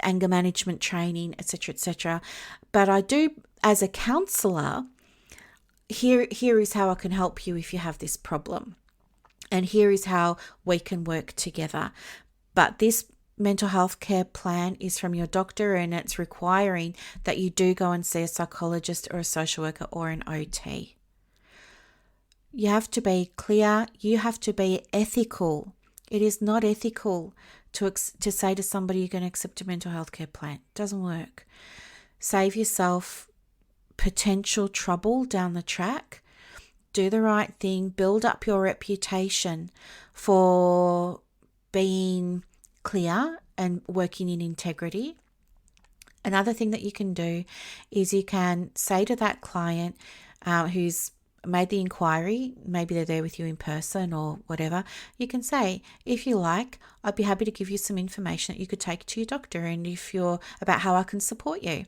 anger management training, etc., etc. But I do, as a counsellor, here is how I can help you if you have this problem. And here is how we can work together. But this mental health care plan is from your doctor, and it's requiring that you do go and see a psychologist or a social worker or an OT. You have to be clear. You have to be ethical. It is not ethical to say to somebody you're going to accept a mental health care plan. It doesn't work. Save yourself potential trouble down the track. Do the right thing. Build up your reputation for being clear and working in integrity, Another thing that you can do is you can say to that client who's made the inquiry, maybe they're there with you in person or whatever, you can say, if you like, I'd be happy to give you some information that you could take to your doctor, and if you're about how I can support you.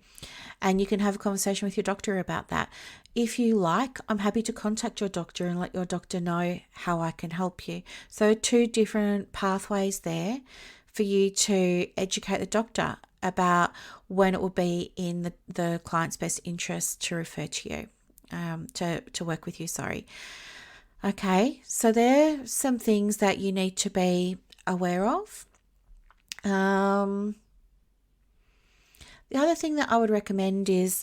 And you can have a conversation with your doctor about that. If you like, I'm happy to contact your doctor and let your doctor know how I can help you. So 2 different pathways there for you to educate the doctor about when it will be in the client's best interest to refer to you, to work with you, sorry. Okay, so there are some things that you need to be aware of. The other thing that I would recommend is,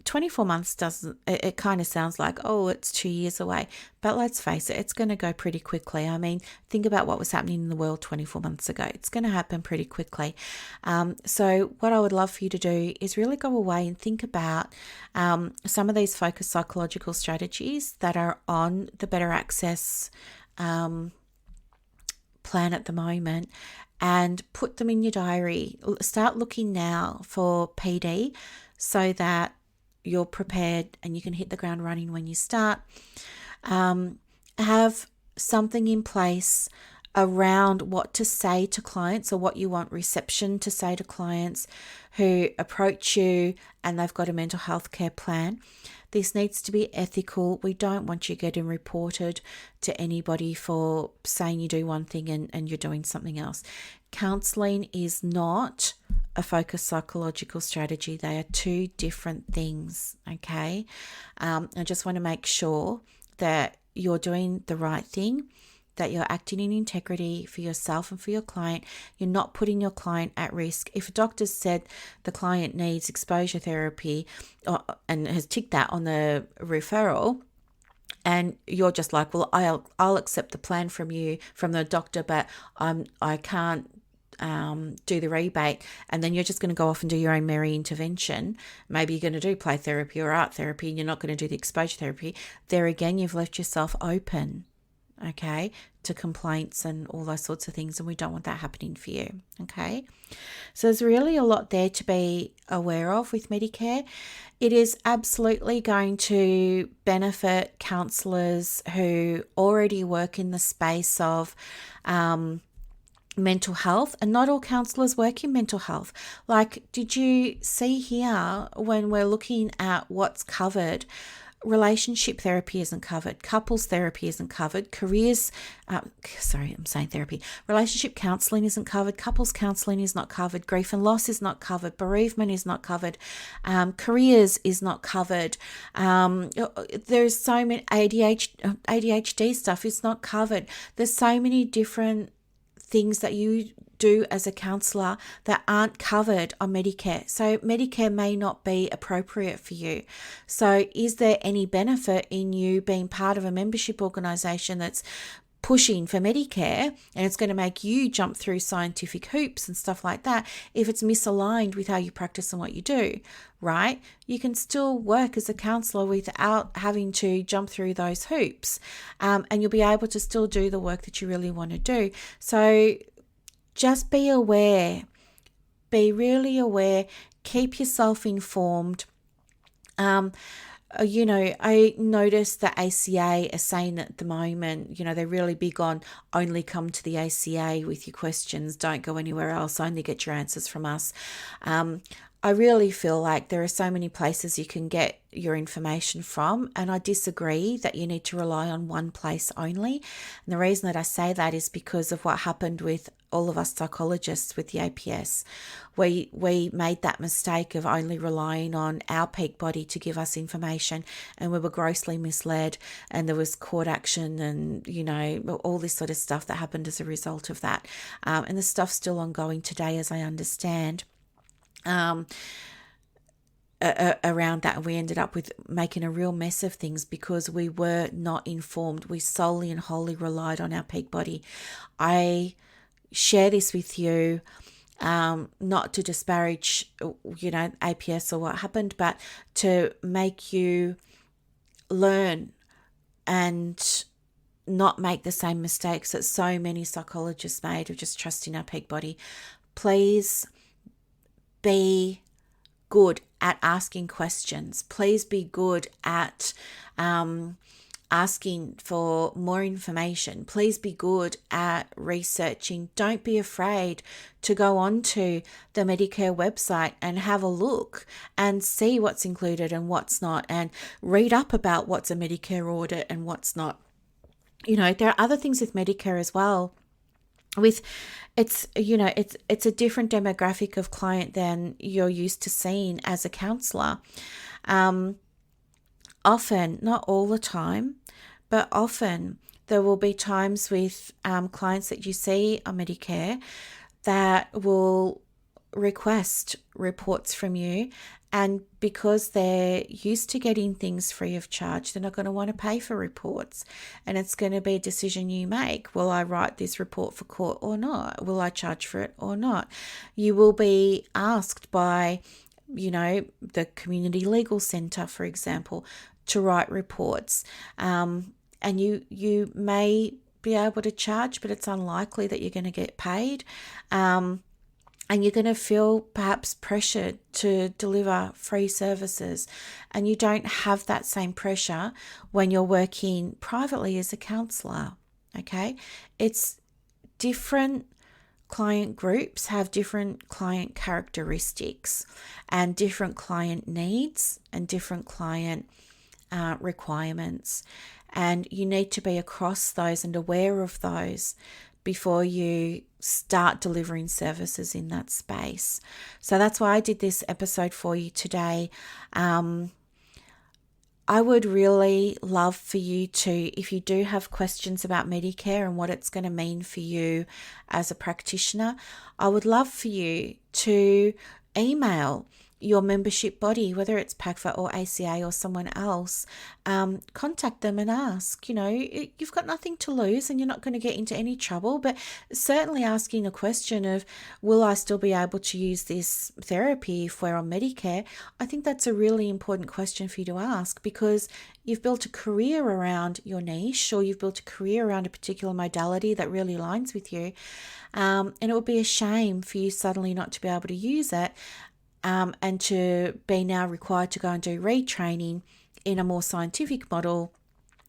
24 months doesn't, it kind of sounds like, oh, it's 2 years away. But let's face it, it's going to go pretty quickly. I mean, think about what was happening in the world 24 months ago. It's going to happen pretty quickly. So what I would love for you to do is really go away and think about some of these focused psychological strategies that are on the Better Access plan at the moment, and put them in your diary. Start looking now for PD so that you're prepared and you can hit the ground running when you start. Have something in place around what to say to clients, or what you want reception to say to clients who approach you and they've got a mental health care plan. This needs to be ethical. We don't want you getting reported to anybody for saying you do one thing and you're doing something else. Counselling is not a focused psychological strategy. They are 2 different things, okay? I just want to make sure that you're doing the right thing, that you're acting in integrity for yourself and for your client. You're not putting your client at risk. If a doctor said the client needs exposure therapy and has ticked that on the referral, and you're just like, well, I'll accept the plan from the doctor, but I can't do the rebate, and then you're just going to go off and do your own merry intervention. Maybe you're going to do play therapy or art therapy, and you're not going to do the exposure therapy. There again, you've left yourself open, okay, to complaints and all those sorts of things, and we don't want that happening for you, okay? So there's really a lot there to be aware of with Medicare. It is absolutely going to benefit counsellors who already work in the space of mental health, and not all counsellors work in mental health. Like, did you see here when we're looking at what's covered? Relationship therapy isn't covered. Couples therapy isn't covered. Relationship counselling isn't covered. Couples counselling is not covered. Grief and loss is not covered. Bereavement is not covered. Careers is not covered. There's so many ADHD stuff is not covered. There's so many different things that you do as a counsellor that aren't covered on Medicare. So Medicare may not be appropriate for you. So is there any benefit in you being part of a membership organisation that's pushing for Medicare, and it's going to make you jump through scientific hoops and stuff like that if it's misaligned with how you practice and what you do, right? You can still work as a counsellor without having to jump through those hoops, and you'll be able to still do the work that you really want to do. So just be aware, be really aware, keep yourself informed. I noticed the ACA are saying at the moment, they're really big on only come to the ACA with your questions, don't go anywhere else, only get your answers from us. I really feel like there are so many places you can get your information from, and I disagree that you need to rely on one place only. And the reason that I say that is because of what happened with all of us psychologists with the APS. We made that mistake of only relying on our peak body to give us information, and we were grossly misled, and there was court action and, all this sort of stuff that happened as a result of that. And the stuff's still ongoing today, as I understand. Around that, and we ended up with making a real mess of things because we were not informed. We solely and wholly relied on our peak body. I share this with you not to disparage APS or what happened, but to make you learn and not make the same mistakes that so many psychologists made of just trusting our peak body. Please be good at asking questions. Please be good at asking for more information. Please be good at researching. Don't be afraid to go onto the Medicare website and have a look and see what's included and what's not, and read up about what's a Medicare audit and what's not. There are other things with Medicare as well. It's a different demographic of client than you're used to seeing as a counsellor. Often, not all the time, but often there will be times with clients that you see on Medicare that will request reports from you, and because they're used to getting things free of charge, they're not going to want to pay for reports, and it's going to be a decision you make. Will I write this report for court or not? Will I charge for it or not? You will be asked by the community legal centre, for example, to write reports, and you may be able to charge, but it's unlikely that you're going to get paid. And you're going to feel perhaps pressured to deliver free services, and you don't have that same pressure when you're working privately as a counsellor. Okay, it's different. Client groups have different client characteristics and different client needs and different client requirements, and you need to be across those and aware of those before you start delivering services in that space. So that's why I did this episode for you today. I would really love for you to, if you do have questions about Medicare and what it's going to mean for you as a practitioner, I would love for you to email your membership body, whether it's PACFA or ACA or someone else. Contact them and ask. You've got nothing to lose and you're not going to get into any trouble, but certainly asking a question of, will I still be able to use this therapy if we're on Medicare? I think that's a really important question for you to ask, because you've built a career around your niche, or you've built a career around a particular modality that really aligns with you. And it would be a shame for you suddenly not to be able to use it, and to be now required to go and do retraining in a more scientific model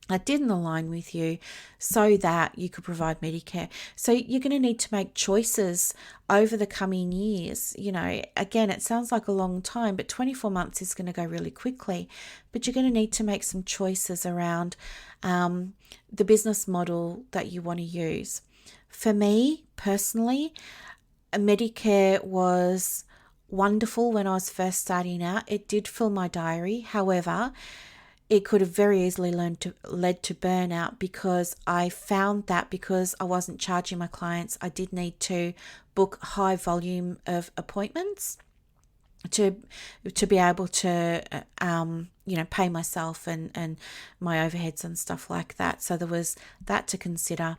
that didn't align with you so that you could provide Medicare. So you're going to need to make choices over the coming years. Again, it sounds like a long time, but 24 months is going to go really quickly. But you're going to need to make some choices around the business model that you want to use. For me personally, Medicare was wonderful when I was first starting out. It did fill my diary. However, it could have very easily led to burnout, because I found that because I wasn't charging my clients, I did need to book high volume of appointments to be able to pay myself and my overheads and stuff like that. So there was that to consider.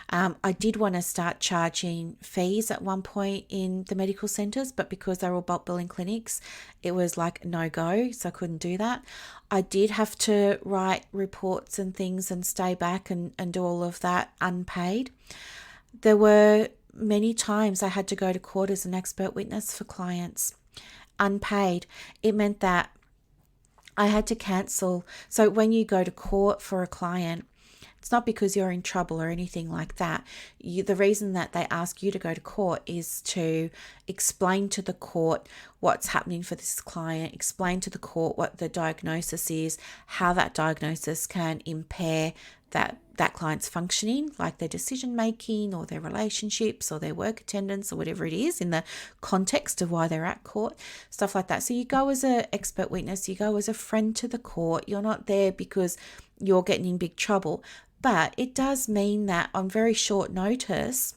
I did want to start charging fees at one point in the medical centres, but because they were all bulk billing clinics, it was like no go, so I couldn't do that. I did have to write reports and things and stay back and do all of that unpaid. There were many times I had to go to court as an expert witness for clients, unpaid. It meant that I had to cancel. So when you go to court for a client, it's not because you're in trouble or anything like that. The reason that they ask you to go to court is to explain to the court what's happening for this client, explain to the court what the diagnosis is, how that diagnosis can impair that client's functioning, like their decision making or their relationships or their work attendance or whatever it is in the context of why they're at court, stuff like that. So you go as an expert witness, you go as a friend to the court. You're not there because you're getting in big trouble. But it does mean that on very short notice,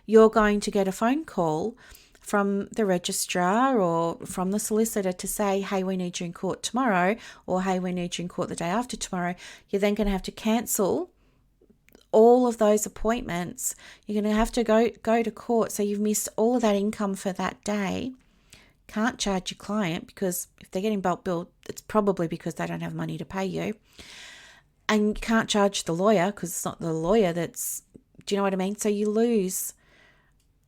you're going to get a phone call from the registrar or from the solicitor to say, hey, we need you in court tomorrow, or hey, we need you in court the day after tomorrow. You're then going to have to cancel all of those appointments. You're going to have to go to court. So you've missed all of that income for that day. Can't charge your client, because if they're getting bulk billed, it's probably because they don't have money to pay you. And you can't charge the lawyer because it's not the lawyer do you know what I mean? So you lose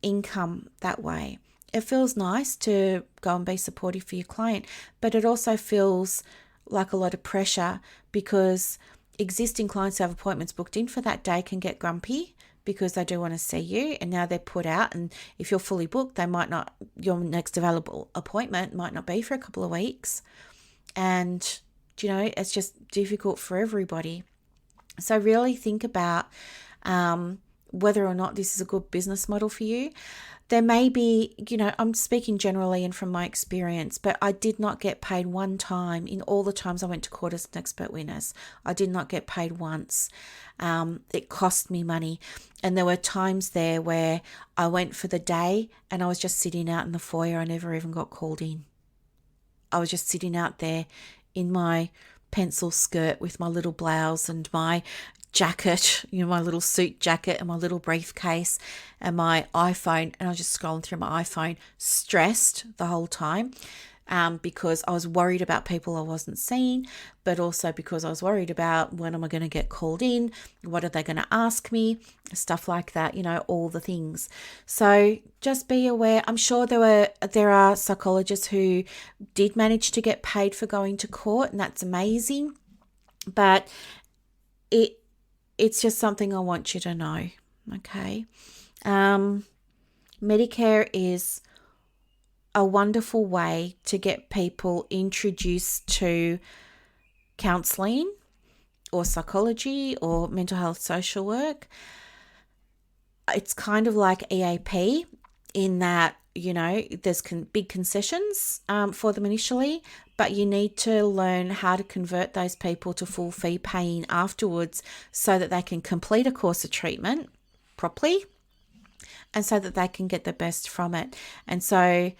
income that way. it feels nice to go and be supportive for your client, but it also feels like a lot of pressure because existing clients who have appointments booked in for that day can get grumpy because they do want to see you, and now they're put out, and if you're fully booked, they might not, your next available appointment might not be for a couple of weeks, and it's just difficult for everybody. So really think about whether or not this is a good business model for you. There may be, I'm speaking generally and from my experience, but I did not get paid one time in all the times I went to court as an expert witness. I did not get paid once. It cost me money. And there were times there where I went for the day and I was just sitting out in the foyer. I never even got called in. I was just sitting out there in my pencil skirt with my little blouse and my jacket, my little suit jacket and my little briefcase and my iPhone, and I was just scrolling through my iPhone, stressed the whole time because I was worried about people I wasn't seeing, but also because I was worried about when am I going to get called in, what are they going to ask me, stuff like that, all the things. So just be aware. I'm sure there are psychologists who did manage to get paid for going to court, and that's amazing, but it's just something I want you to know, okay? Medicare is a wonderful way to get people introduced to counselling or psychology or mental health social work. It's kind of like EAP in that, there's big concessions for them initially, but you need to learn how to convert those people to full fee paying afterwards so that they can complete a course of treatment properly and so that they can get the best from it. And so,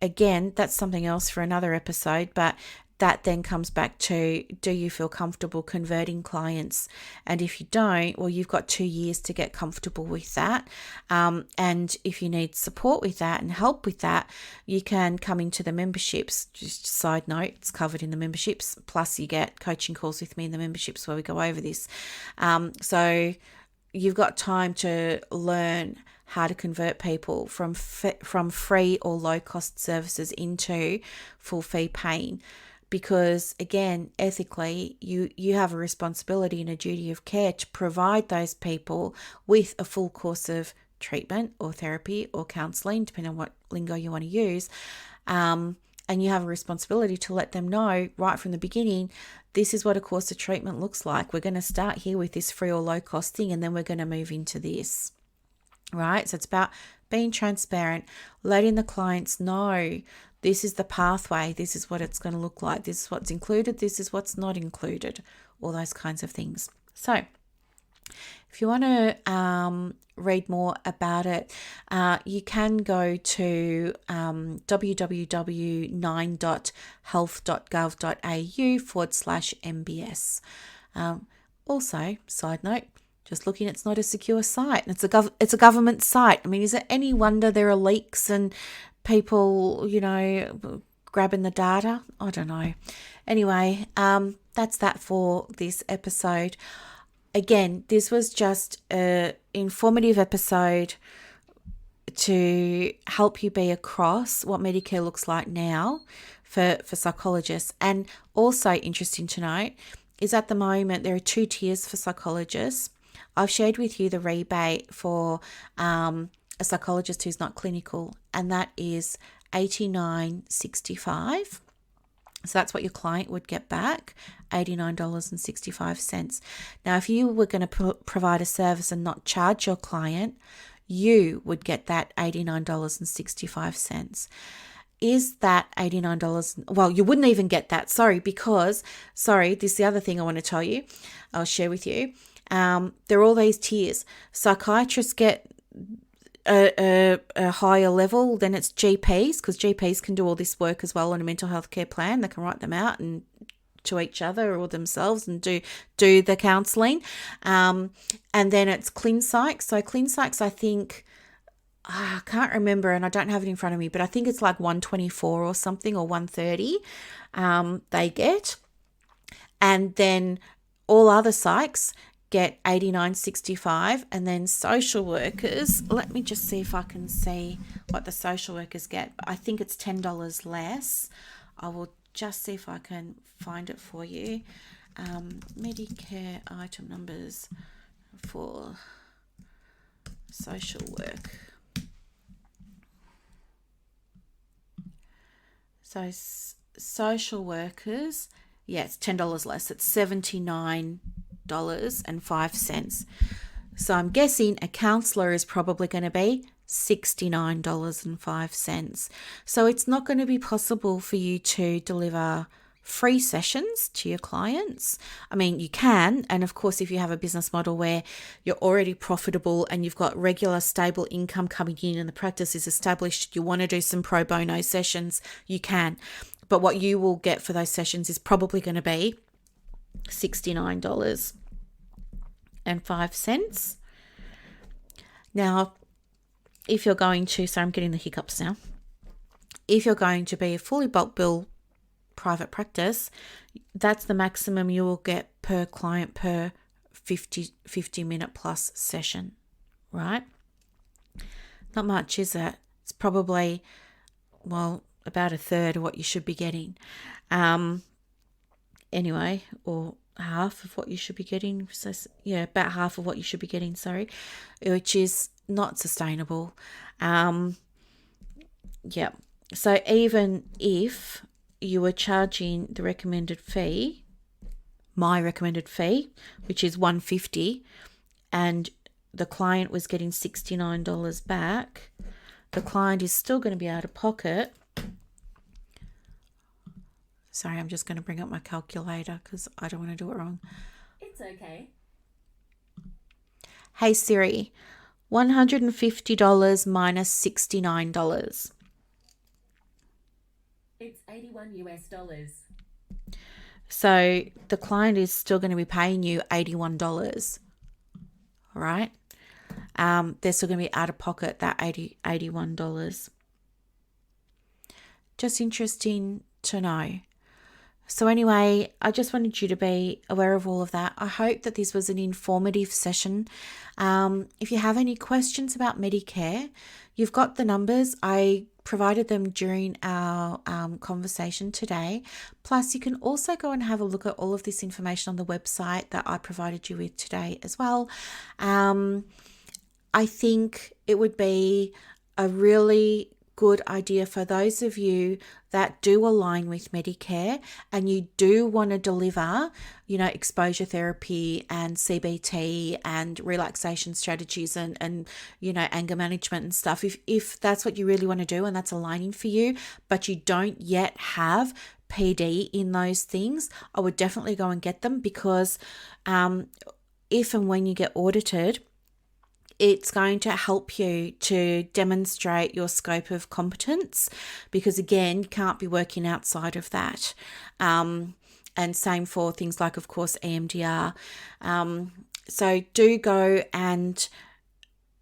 again, that's something else for another episode, but that then comes back to, do you feel comfortable converting clients? And if you don't, well, you've got 2 years to get comfortable with that. And if you need support with that and help with that, you can come into the memberships. Just a side note, it's covered in the memberships. Plus you get coaching calls with me in the memberships where we go over this. So you've got time to learn how to convert people from free or low cost services into full fee paying. Because again, ethically, you have a responsibility and a duty of care to provide those people with a full course of treatment or therapy or counselling, depending on what lingo you want to use. And you have a responsibility to let them know right from the beginning, this is what a course of treatment looks like. We're going to start here with this free or low cost thing, and then we're going to move into this. Right? So it's about being transparent, letting the clients know this is the pathway, this is what it's going to look like, this is what's included, this is what's not included, all those kinds of things. So if you want to read more about it, you can go to www.9.health.gov.au/MBS. Also, side note, just looking, it's not a secure site, and it's a government site. I mean, is it any wonder there are leaks and people, grabbing the data? I don't know. Anyway, that's that for this episode. Again, this was just an informative episode to help you be across what Medicare looks like now for psychologists. And also interesting to note is at the moment there are 2 tiers for psychologists. I've shared with you the rebate for a psychologist who's not clinical, and that is $89.65. So that's what your client would get back, $89.65. Now, if you were going to provide a service and not charge your client, you would get that $89.65. Is that $89? Well, you wouldn't even get that. This is the other thing I want to tell you. I'll share with you. There are all these tiers. Psychiatrists get a higher level, then it's GPs, because GPs can do all this work as well on a mental health care plan. They can write them out and to each other or themselves and do the counselling. And then it's ClinPsych. So ClinPsychs, I think, I can't remember and I don't have it in front of me, but I think it's like 124 or something, or 130 they get. And then all other psychs get $89.65, and then social workers, let me just see if I can see what the social workers get. I think it's $10 less. I will just see if I can find it for you. Medicare item numbers for social work. So social workers, yeah, it's $10 less. It's $79.05. So I'm guessing a counsellor is probably going to be $69.05. So it's not going to be possible for you to deliver free sessions to your clients. I mean, you can, and of course, if you have a business model where you're already profitable and you've got regular stable income coming in and the practice is established, you want to do some pro bono sessions, you can. But what you will get for those sessions is probably going to be $69.05. Now, if you're going to, so I'm getting the hiccups now. If you're going to be a fully bulk bill private practice, that's the maximum you will get per client per 50 minute plus session, right? Not much, is it? It's probably, well, about a third of what you should be getting. Anyway, or half of what you should be getting. So, yeah, about half of what you should be getting, which is not sustainable. Yeah. So even if you were charging the recommended fee, my recommended fee, which is $150, and the client was getting $69 back, the client is still going to be out of pocket. Sorry, I'm just going to bring up my calculator because I don't want to do it wrong. It's okay. Hey Siri, $150 minus $69. It's $81. So the client is still going to be paying you $81, right? They're still going to be out of pocket that $81. Just interesting to know. So anyway, I just wanted you to be aware of all of that. I hope that this was an informative session. If you have any questions about Medicare, you've got the numbers. I provided them during our conversation today. Plus, you can also go and have a look at all of this information on the website that I provided you with today as well. I think it would be a really good idea for those of you that do align with Medicare and you do want to deliver, exposure therapy and CBT and relaxation strategies and anger management and stuff. If that's what you really want to do and that's aligning for you, but you don't yet have PD in those things, I would definitely go and get them, because if and when you get audited, it's going to help you to demonstrate your scope of competence, because again, you can't be working outside of that. And same for things like, of course, EMDR. So do go, and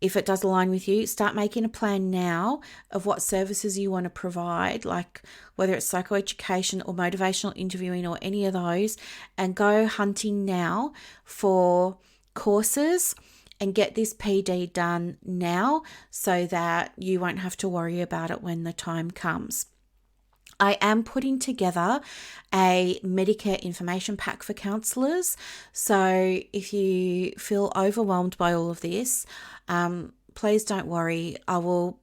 if it does align with you, start making a plan now of what services you want to provide, like whether it's psychoeducation or motivational interviewing or any of those, and go hunting now for courses and get this PD done now so that you won't have to worry about it when the time comes. I am putting together a Medicare information pack for counsellors. So if you feel overwhelmed by all of this, please don't worry. I will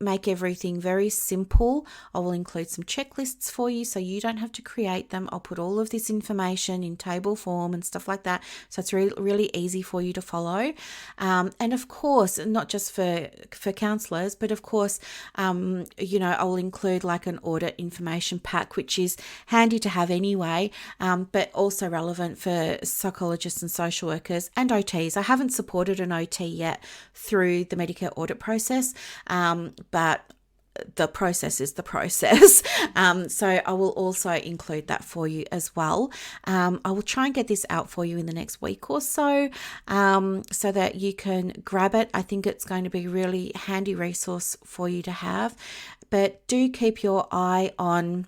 make everything very simple. I will include some checklists for you so you don't have to create them. I'll put all of this information in table form and stuff like that, so it's really, really easy for you to follow. And of course, not just for counsellors, but of course, I will include like an audit information pack, which is handy to have anyway, but also relevant for psychologists and social workers and OTs. I haven't supported an OT yet through the Medicare audit process, but the process is the process. So I will also include that for you as well. I will try and get this out for you in the next week or so, so that you can grab it. I think it's going to be a really handy resource for you to have. But do keep your eye on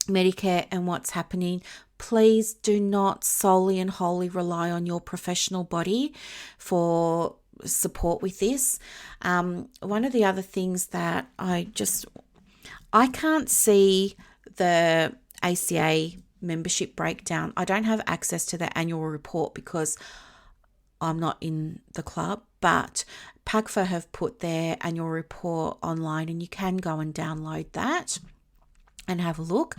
Medicare and what's happening, please do not solely and wholly rely on your professional body for support with this. One of the other things that I can't see the ACA membership breakdown. I don't have access to the annual report because I'm not in the club, but PACFA have put their annual report online and you can go and download that and have a look.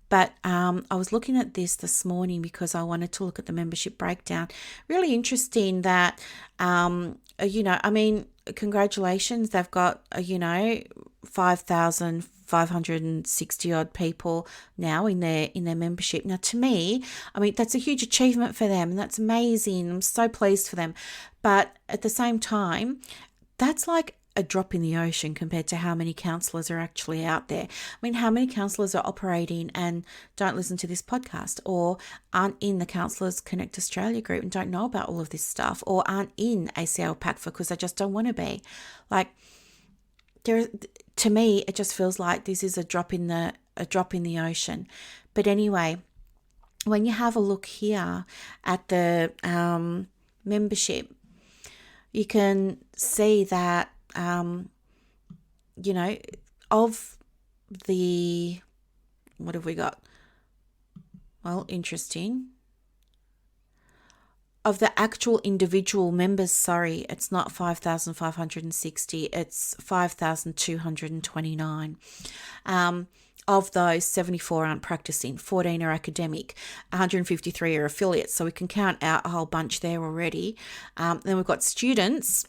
But I was looking at this morning because I wanted to look at the membership breakdown. Really interesting that, congratulations, they've got, 5,560 odd people now in their membership. Now, to me, that's a huge achievement for them and that's amazing. I'm so pleased for them. But at the same time, that's like a drop in the ocean compared to how many counsellors are actually out there. How many counsellors are operating and don't listen to this podcast, or aren't in the Counsellors Connect Australia group and don't know about all of this stuff, or aren't in ACA or PACFA because they just don't want to be. To me, it just feels like this is a drop in the ocean. But anyway, when you have a look here at the membership, you can see that of the, what have we got? Well, interesting. Of the actual individual members, it's not 5,560, it's 5,229. Of those, 74 aren't practicing, 14 are academic, 153 are affiliates, so we can count out a whole bunch there already. Then we've got students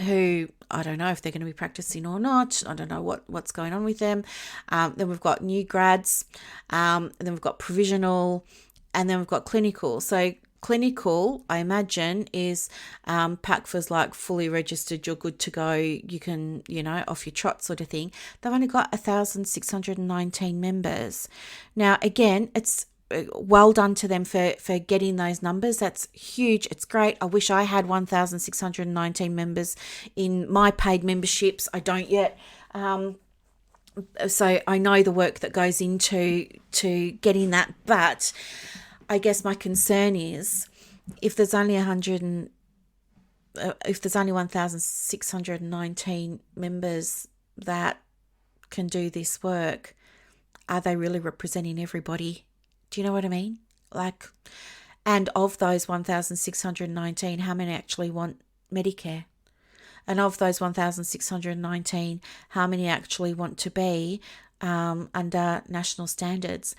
who I don't know if they're going to be practicing or not. I don't know what's going on with them. Then we've got new grads, and then we've got provisional, and then we've got clinical. So clinical, I imagine, is PACFA's like fully registered, you're good to go, you can, off your trot sort of thing. They've only got 1,619 members. Now, again, it's well done to them for getting those numbers. That's huge. It's great. I wish I had 1,619 members in my paid memberships. I don't yet. So I know the work that goes into getting that. But I guess my concern is if there's only 1,619 members that can do this work, are they really representing everybody? Do you know what I mean? And of those 1,619, how many actually want Medicare? And of those 1,619, how many actually want to be under national standards?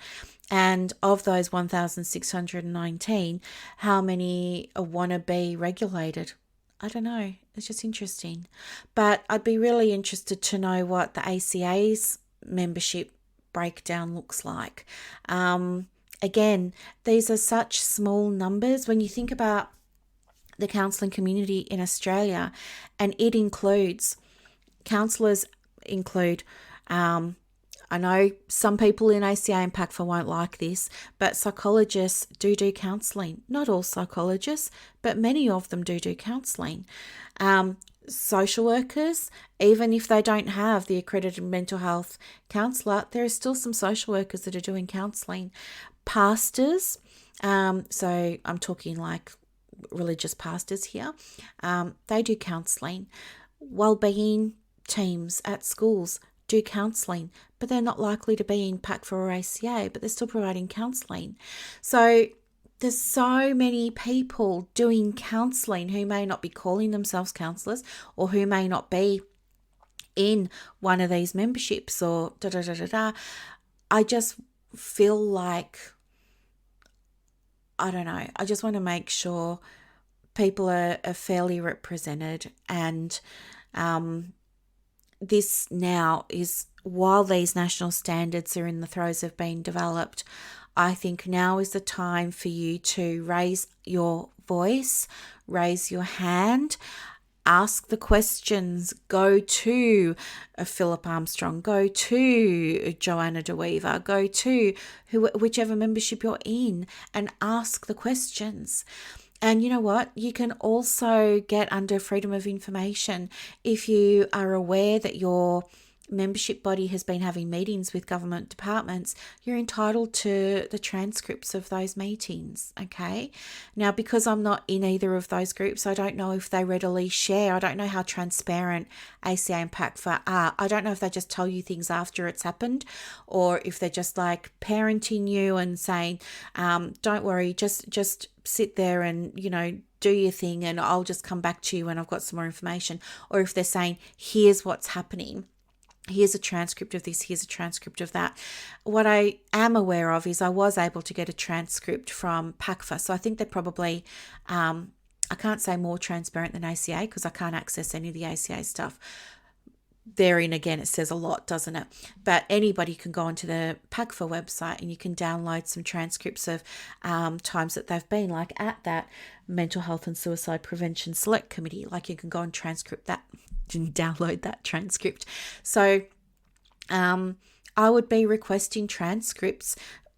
And of those 1,619, how many want to be regulated? I don't know. It's just interesting. But I'd be really interested to know what the ACA's membership breakdown looks like. Again, these are such small numbers when you think about the counselling community in Australia, and it includes counsellors, I know some people in ACA and PACFA won't like this, but psychologists do counselling. Not all psychologists, but many of them do counselling. Social workers, even if they don't have the accredited mental health counsellor, there are still some social workers that are doing counselling. Pastors, so I'm talking like religious pastors here, they do counselling. Wellbeing teams at schools do counselling, but they're not likely to be in PACFA or ACA, but they're still providing counselling. So there's so many people doing counselling who may not be calling themselves counsellors or who may not be in one of these memberships or I just feel like, I don't know, I just want to make sure people are fairly represented. And this now is, while these national standards are in the throes of being developed, I think now is the time for you to raise your voice, raise your hand, ask the questions, go to Philip Armstrong, go to Joanna DeWeaver, go to whichever membership you're in and ask the questions. And you know what? You can also get under freedom of information if you are aware that your membership body has been having meetings with government departments, you're entitled to the transcripts of those meetings, okay? Now, because I'm not in either of those groups, I don't know if they readily share. I don't know how transparent ACA and PACFA are. I don't know if they just tell you things after it's happened, or if they're just like parenting you and saying, don't worry, just sit there and, do your thing and I'll just come back to you when I've got some more information. Or if they're saying, here's what's happening. Here's a transcript of this, here's a transcript of that. What I am aware of is I was able to get a transcript from PACFA. So I think they're probably, I can't say more transparent than ACA because I can't access any of the ACA stuff. Therein again, it says a lot, doesn't it? But anybody can go onto the PACFA website and you can download some transcripts of times that they've been, like at that Mental Health and Suicide Prevention Select Committee. Like you can go and transcript that and download that transcript. So I would be requesting transcripts.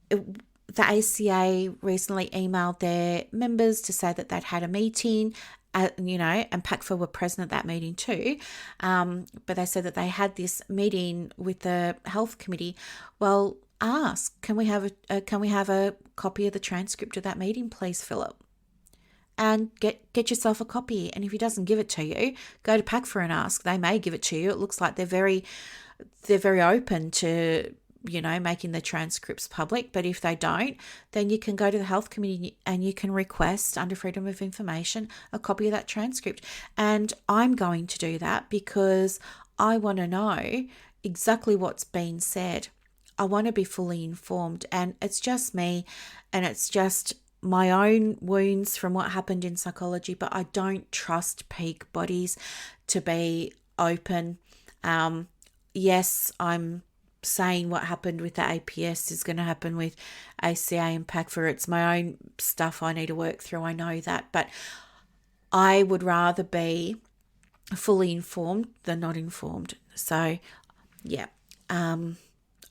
The ACA recently emailed their members to say that they'd had a meeting, and PACFA were present at that meeting too. But they said that they had this meeting with the health committee. Well, ask, can we have a copy of the transcript of that meeting, please, Philip? And get yourself a copy. And if he doesn't give it to you, go to PACFA and ask. They may give it to you. It looks like they're very open to making the transcripts public. But if they don't, then you can go to the health committee and you can request under Freedom of Information a copy of that transcript. And I'm going to do that because I want to know exactly what's been said. I want to be fully informed. And it's just me, and it's just my own wounds from what happened in psychology, but I don't trust peak bodies to be open. Yes, I'm saying what happened with the APS is going to happen with ACA and PACFA. It's my own stuff I need to work through. I know that, but I would rather be fully informed than not informed. So yeah,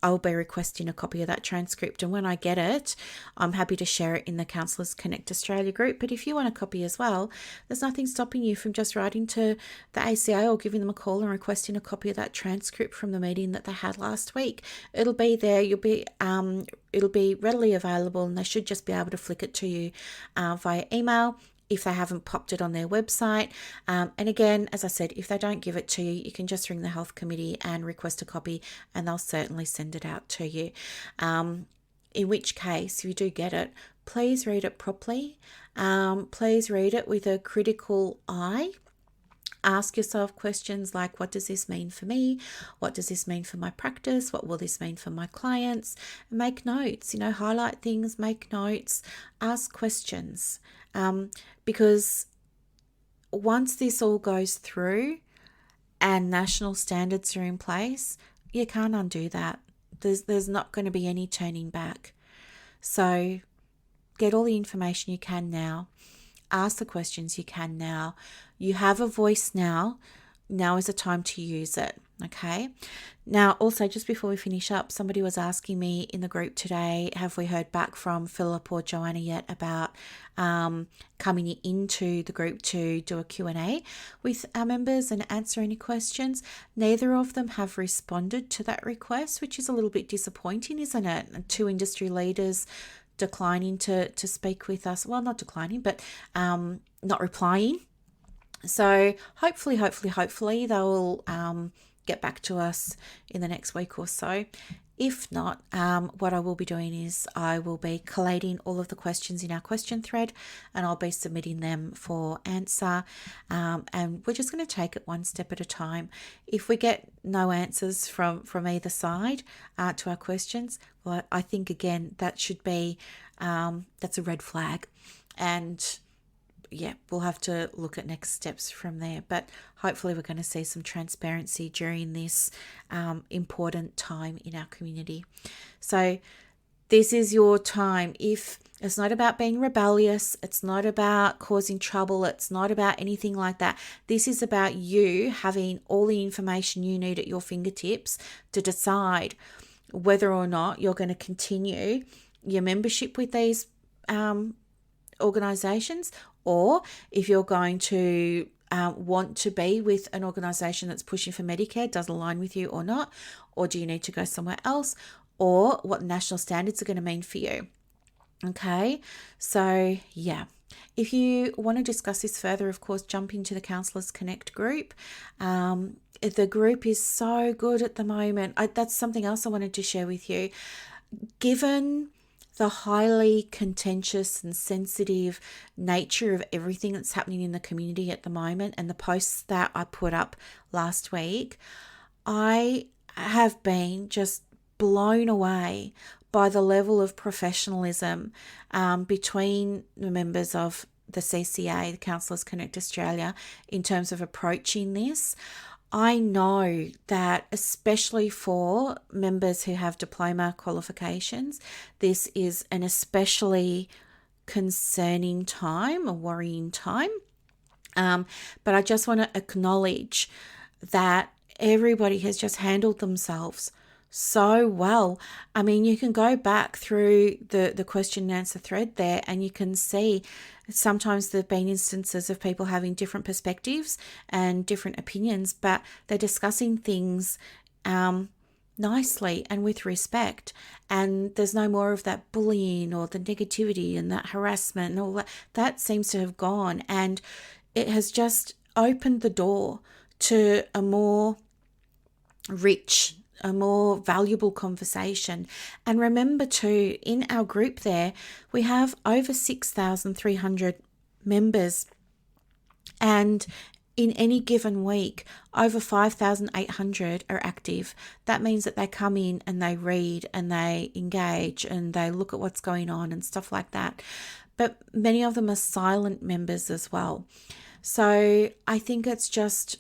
I'll be requesting a copy of that transcript, and when I get it, I'm happy to share it in the Counsellors Connect Australia group. But if you want a copy as well, there's nothing stopping you from just writing to the ACA or giving them a call and requesting a copy of that transcript from the meeting that they had last week. It'll be there. It'll be readily available, and they should just be able to flick it to you via email if they haven't popped it on their website. And again, as I said, if they don't give it to you, you can just ring the health committee and request a copy, and they'll certainly send it out to you. In which case, if you do get it, please read it properly. Please read it with a critical eye. Ask yourself questions like, what does this mean for me? What does this mean for my practice? What will this mean for my clients? Make notes, highlight things, make notes, ask questions. Because once this all goes through and national standards are in place, you can't undo that. There's not going to be any turning back. So get all the information you can now. Ask the questions you can now. You have a voice now. Now is the time to use it, okay? Now, also, just before we finish up, somebody was asking me in the group today, have we heard back from Philip or Joanna yet about coming into the group to do a Q&A with our members and answer any questions? Neither of them have responded to that request, which is a little bit disappointing, isn't it? Two industry leaders declining to speak with us. Well, not declining, but not replying. So hopefully they'll get back to us in the next week or so. If not, what I will be doing is I will be collating all of the questions in our question thread, and I'll be submitting them for answer. And we're just going to take it one step at a time. If we get no answers from either side to our questions, well, I think again that should be that's a red flag, and yeah, we'll have to look at next steps from there. But hopefully we're going to see some transparency during this important time in our community. So this is your time. If it's not about being rebellious, it's not about causing trouble, it's not about anything like that. This is about you having all the information you need at your fingertips to decide whether or not you're going to continue your membership with these organisations, or if you're going to want to be with an organisation that's pushing for Medicare does align with you or not, or do you need to go somewhere else, or what national standards are going to mean for you. Okay, so yeah. If you want to discuss this further, of course, jump into the Counsellors Connect group. The group is so good at the moment. That's something else I wanted to share with you. Given the highly contentious and sensitive nature of everything that's happening in the community at the moment and the posts that I put up last week, I have been just blown away by the level of professionalism between the members of the CCA, the Counsellors Connect Australia, in terms of approaching this. I know that especially for members who have diploma qualifications, this is an especially concerning time, a worrying time. But I just want to acknowledge that everybody has just handled themselves so well. I mean, you can go back through the question and answer thread there and you can see sometimes there have been instances of people having different perspectives and different opinions, but they're discussing things nicely and with respect. And there's no more of that bullying or the negativity and that harassment and all that. That seems to have gone, and it has just opened the door to a more rich, a more valuable conversation. And remember too, in our group there, we have over 6,300 members, and in any given week, over 5,800 are active. That means that they come in and they read and they engage and they look at what's going on and stuff like that. But many of them are silent members as well. So I think it's just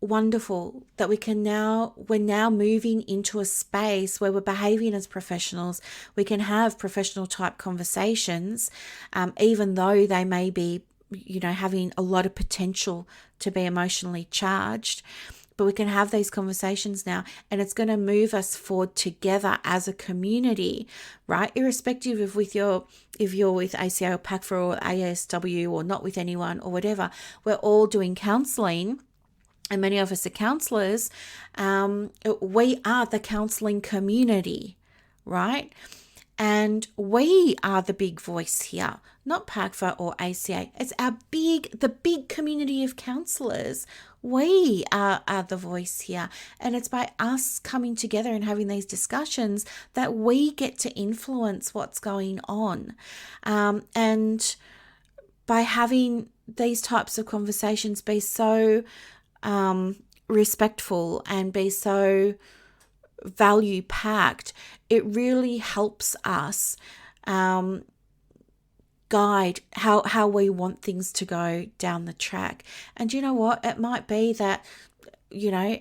wonderful that we're now moving into a space where we're behaving as professionals. We can have professional type conversations, even though they may be, having a lot of potential to be emotionally charged. But we can have these conversations now, and it's going to move us forward together as a community, right? Irrespective of if you're with ACA or PACFA or ASW or not with anyone or whatever, we're all doing counselling. And many of us are counsellors. We are the counselling community, right? And we are the big voice here, not PACFA or ACA. It's the big community of counsellors. We are the voice here. And it's by us coming together and having these discussions that we get to influence what's going on. And by having these types of conversations be so respectful and be so value packed, it really helps us guide how we want things to go down the track. And you know what? It might be that,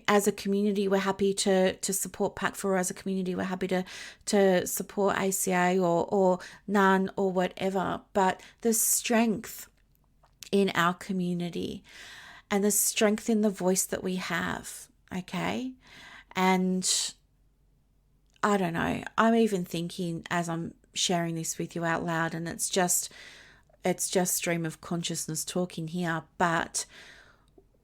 as a community, we're happy to support PACFA, or as a community, we're happy to support ACA or none or whatever. But there's strength in our community, and the strength in the voice that we have, okay? And I don't know, I'm even thinking as I'm sharing this with you out loud, and it's just stream of consciousness talking here, but,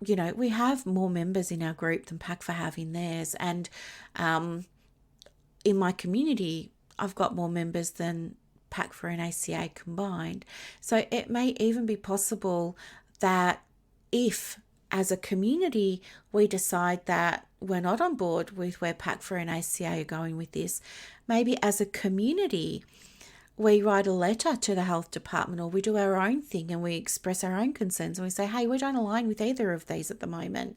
we have more members in our group than PACFA have in theirs. And in my community, I've got more members than PACFA and ACA combined. So it may even be possible that if, as a community, we decide that we're not on board with where PACFA and ACA are going with this, maybe as a community, we write a letter to the health department, or we do our own thing and we express our own concerns and we say, hey, we don't align with either of these at the moment.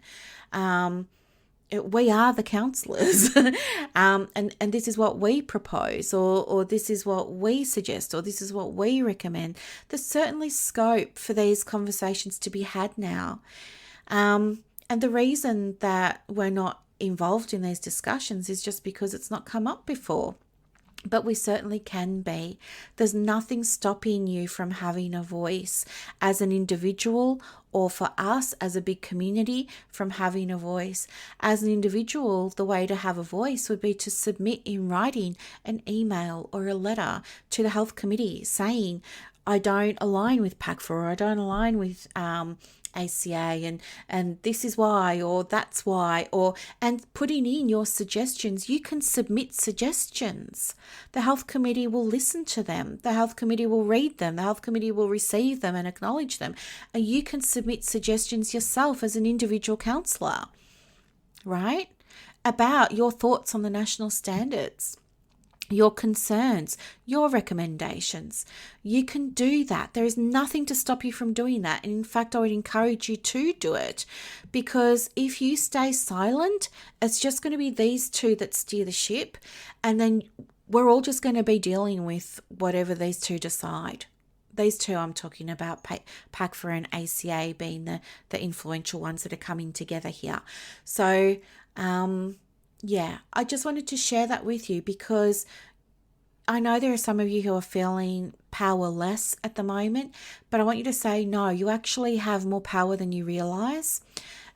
We are the counsellors and this is what we propose, or this is what we suggest, or this is what we recommend. There's certainly scope for these conversations to be had now. And the reason that we're not involved in these discussions is just because it's not come up before. But we certainly can be. There's nothing stopping you from having a voice as an individual, or for us as a big community from having a voice. As an individual, the way to have a voice would be to submit in writing an email or a letter to the health committee saying, I don't align with PACFA, or I don't align with ACA and this is why, or that's why, or and putting in your suggestions. You can submit suggestions. The health committee will listen to them. The health committee will read them. The health committee will receive them and acknowledge them. And you can submit suggestions yourself as an individual counsellor, right? About your thoughts on the national standards, your concerns, your recommendations. You can do that. There is nothing to stop you from doing that. And in fact, I would encourage you to do it, because if you stay silent, it's just going to be these two that steer the ship. And then we're all just going to be dealing with whatever these two decide. These two I'm talking about, PACFA and ACA being the influential ones that are coming together here. So, yeah, I just wanted to share that with you, because I know there are some of you who are feeling powerless at the moment, but I want you to say, no, you actually have more power than you realize.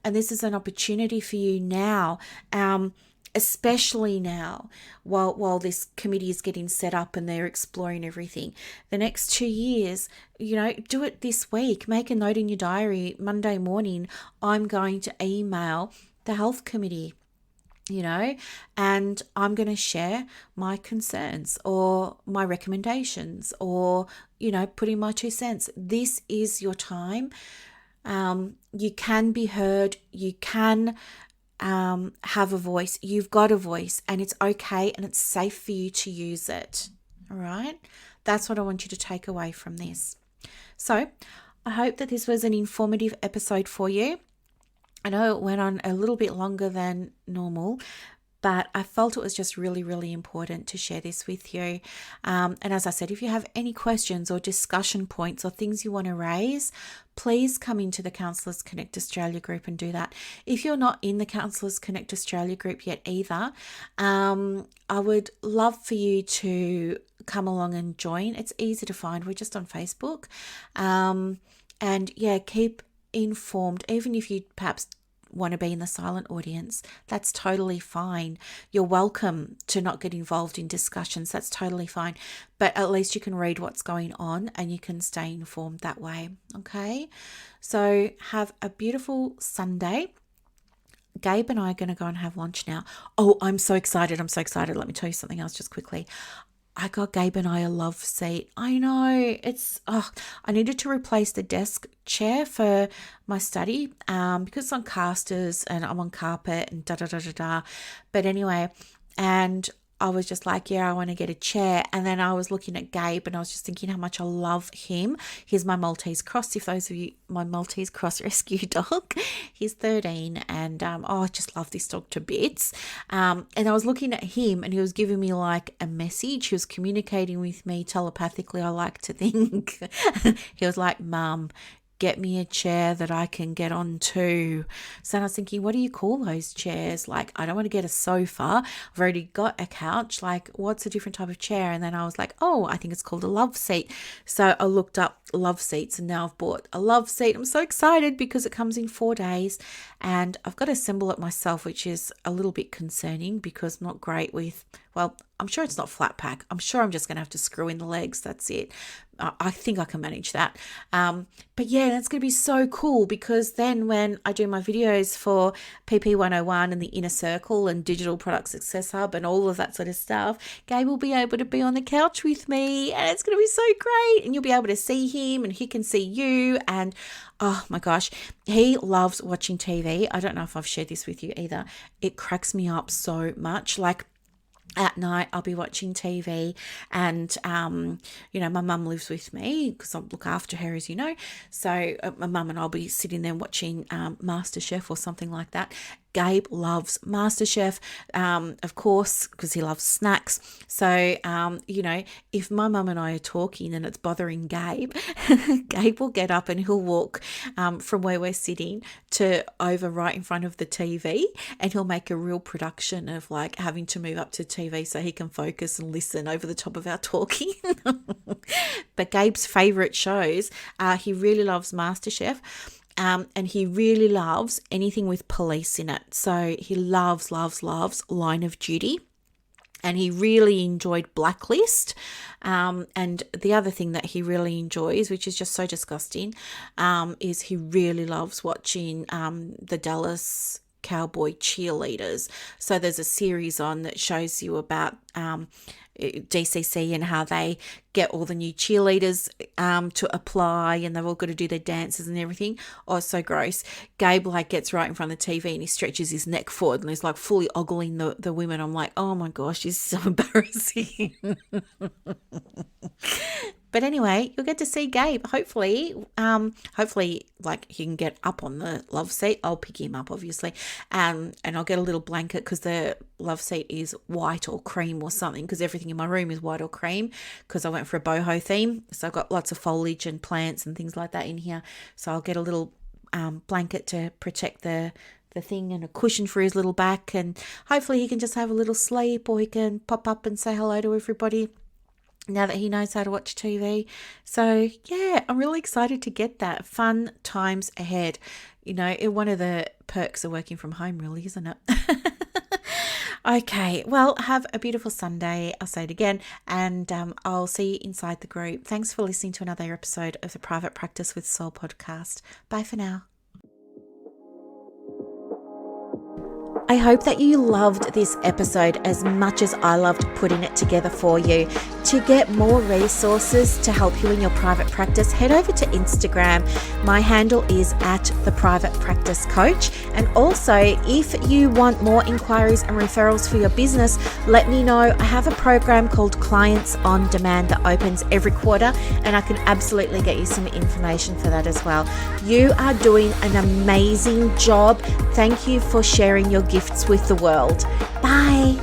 And this is an opportunity for you now, especially now, while this committee is getting set up and they're exploring everything. The next 2 years, do it this week. Make a note in your diary. Monday morning, I'm going to email the health committee, and I'm going to share my concerns or my recommendations or, put in my 2 cents. This is your time. You can be heard. You can have a voice. You've got a voice, and it's okay and it's safe for you to use it. All right. That's what I want you to take away from this. So I hope that this was an informative episode for you. I know it went on a little bit longer than normal, but I felt it was just really, really important to share this with you. And as I said, if you have any questions or discussion points or things you want to raise, please come into the Counsellors Connect Australia group and do that. If you're not in the Counsellors Connect Australia group yet either, I would love for you to come along and join. It's easy to find. We're just on Facebook. And yeah, keep informed. Even if you perhaps want to be in the silent audience, that's totally fine. You're welcome to not get involved in discussions. That's totally fine. But at least you can read what's going on and you can stay informed that way. Okay. So have a beautiful Sunday. Gabe and I are going to go and have lunch now. Oh, I'm so excited. Let me tell you something else just quickly. I got Gabe and I a love seat. I know I needed to replace the desk chair for my study because it's on casters and I'm on carpet and da. But anyway, and I was just like, yeah, I want to get a chair. And then I was looking at Gabe and I was just thinking how much I love him. He's my Maltese Cross. If those of you, my Maltese Cross rescue dog, he's 13 and I just love this dog to bits. And I was looking at him and he was giving me like a message. He was communicating with me telepathically, I like to think. He was like, Mum, get me a chair that I can get on too. So I was thinking, what do you call those chairs? Like, I don't want to get a sofa. I've already got a couch. Like, what's a different type of chair? And then I was like, oh, I think it's called a love seat. So I looked up love seats and now I've bought a love seat. I'm so excited because it comes in 4 days and I've got to assemble it myself, which is a little bit concerning because I'm not great with, well, I'm sure it's not flat pack. I'm sure I'm just going to have to screw in the legs. That's it. I think I can manage that. But yeah, that's going to be so cool because then when I do my videos for PP 101 and the Inner Circle and Digital Product Success Hub and all of that sort of stuff, Gabe will be able to be on the couch with me and it's going to be so great. And you'll be able to see him and he can see you. And oh my gosh, he loves watching TV. I don't know if I've shared this with you either. It cracks me up so much. Like, at night, I'll be watching TV and, my mum lives with me because I look after her, as you know. So my mum and I'll be sitting there watching MasterChef or something like that. Gabe loves MasterChef, of course, because he loves snacks. So, if my mum and I are talking and it's bothering Gabe, Gabe will get up and he'll walk from where we're sitting to over right in front of the TV and he'll make a real production of like having to move up to TV so he can focus and listen over the top of our talking. But Gabe's favourite shows, he really loves MasterChef. And he really loves anything with police in it. So he loves Line of Duty. And he really enjoyed Blacklist. And the other thing that he really enjoys, which is just so disgusting, is he really loves watching the Dallas Cowboy cheerleaders. So there's a series on that shows you about DCC and how they get all the new cheerleaders to apply, and they've all got to do their dances and everything. Oh, so gross. Gabe gets right in front of the TV and he stretches his neck forward and he's fully ogling the women. I'm like, oh my gosh, this is so embarrassing. But anyway, you'll get to see Gabe. Hopefully, he can get up on the love seat. I'll pick him up, obviously, and I'll get a little blanket because the love seat is white or cream or something, because everything in my room is white or cream because I went for a boho theme. So I've got lots of foliage and plants and things like that in here. So I'll get a little blanket to protect the thing and a cushion for his little back, and hopefully he can just have a little sleep, or he can pop up and say hello to everybody now that he knows how to watch TV. So yeah, I'm really excited to get that. Fun times ahead. One of the perks of working from home, really, isn't it? Okay, well, have a beautiful Sunday. I'll say it again, and I'll see you inside the group. Thanks for listening to another episode of the Private Practice with Soul podcast. Bye for now. I hope that you loved this episode as much as I loved putting it together for you. To get more resources to help you in your private practice, head over to Instagram. My handle is @theprivatepracticecoach. And also, if you want more inquiries and referrals for your business, let me know. I have a program called Clients on Demand that opens every quarter, and I can absolutely get you some information for that as well. You are doing an amazing job. Thank you for sharing your gifts with the world. Bye.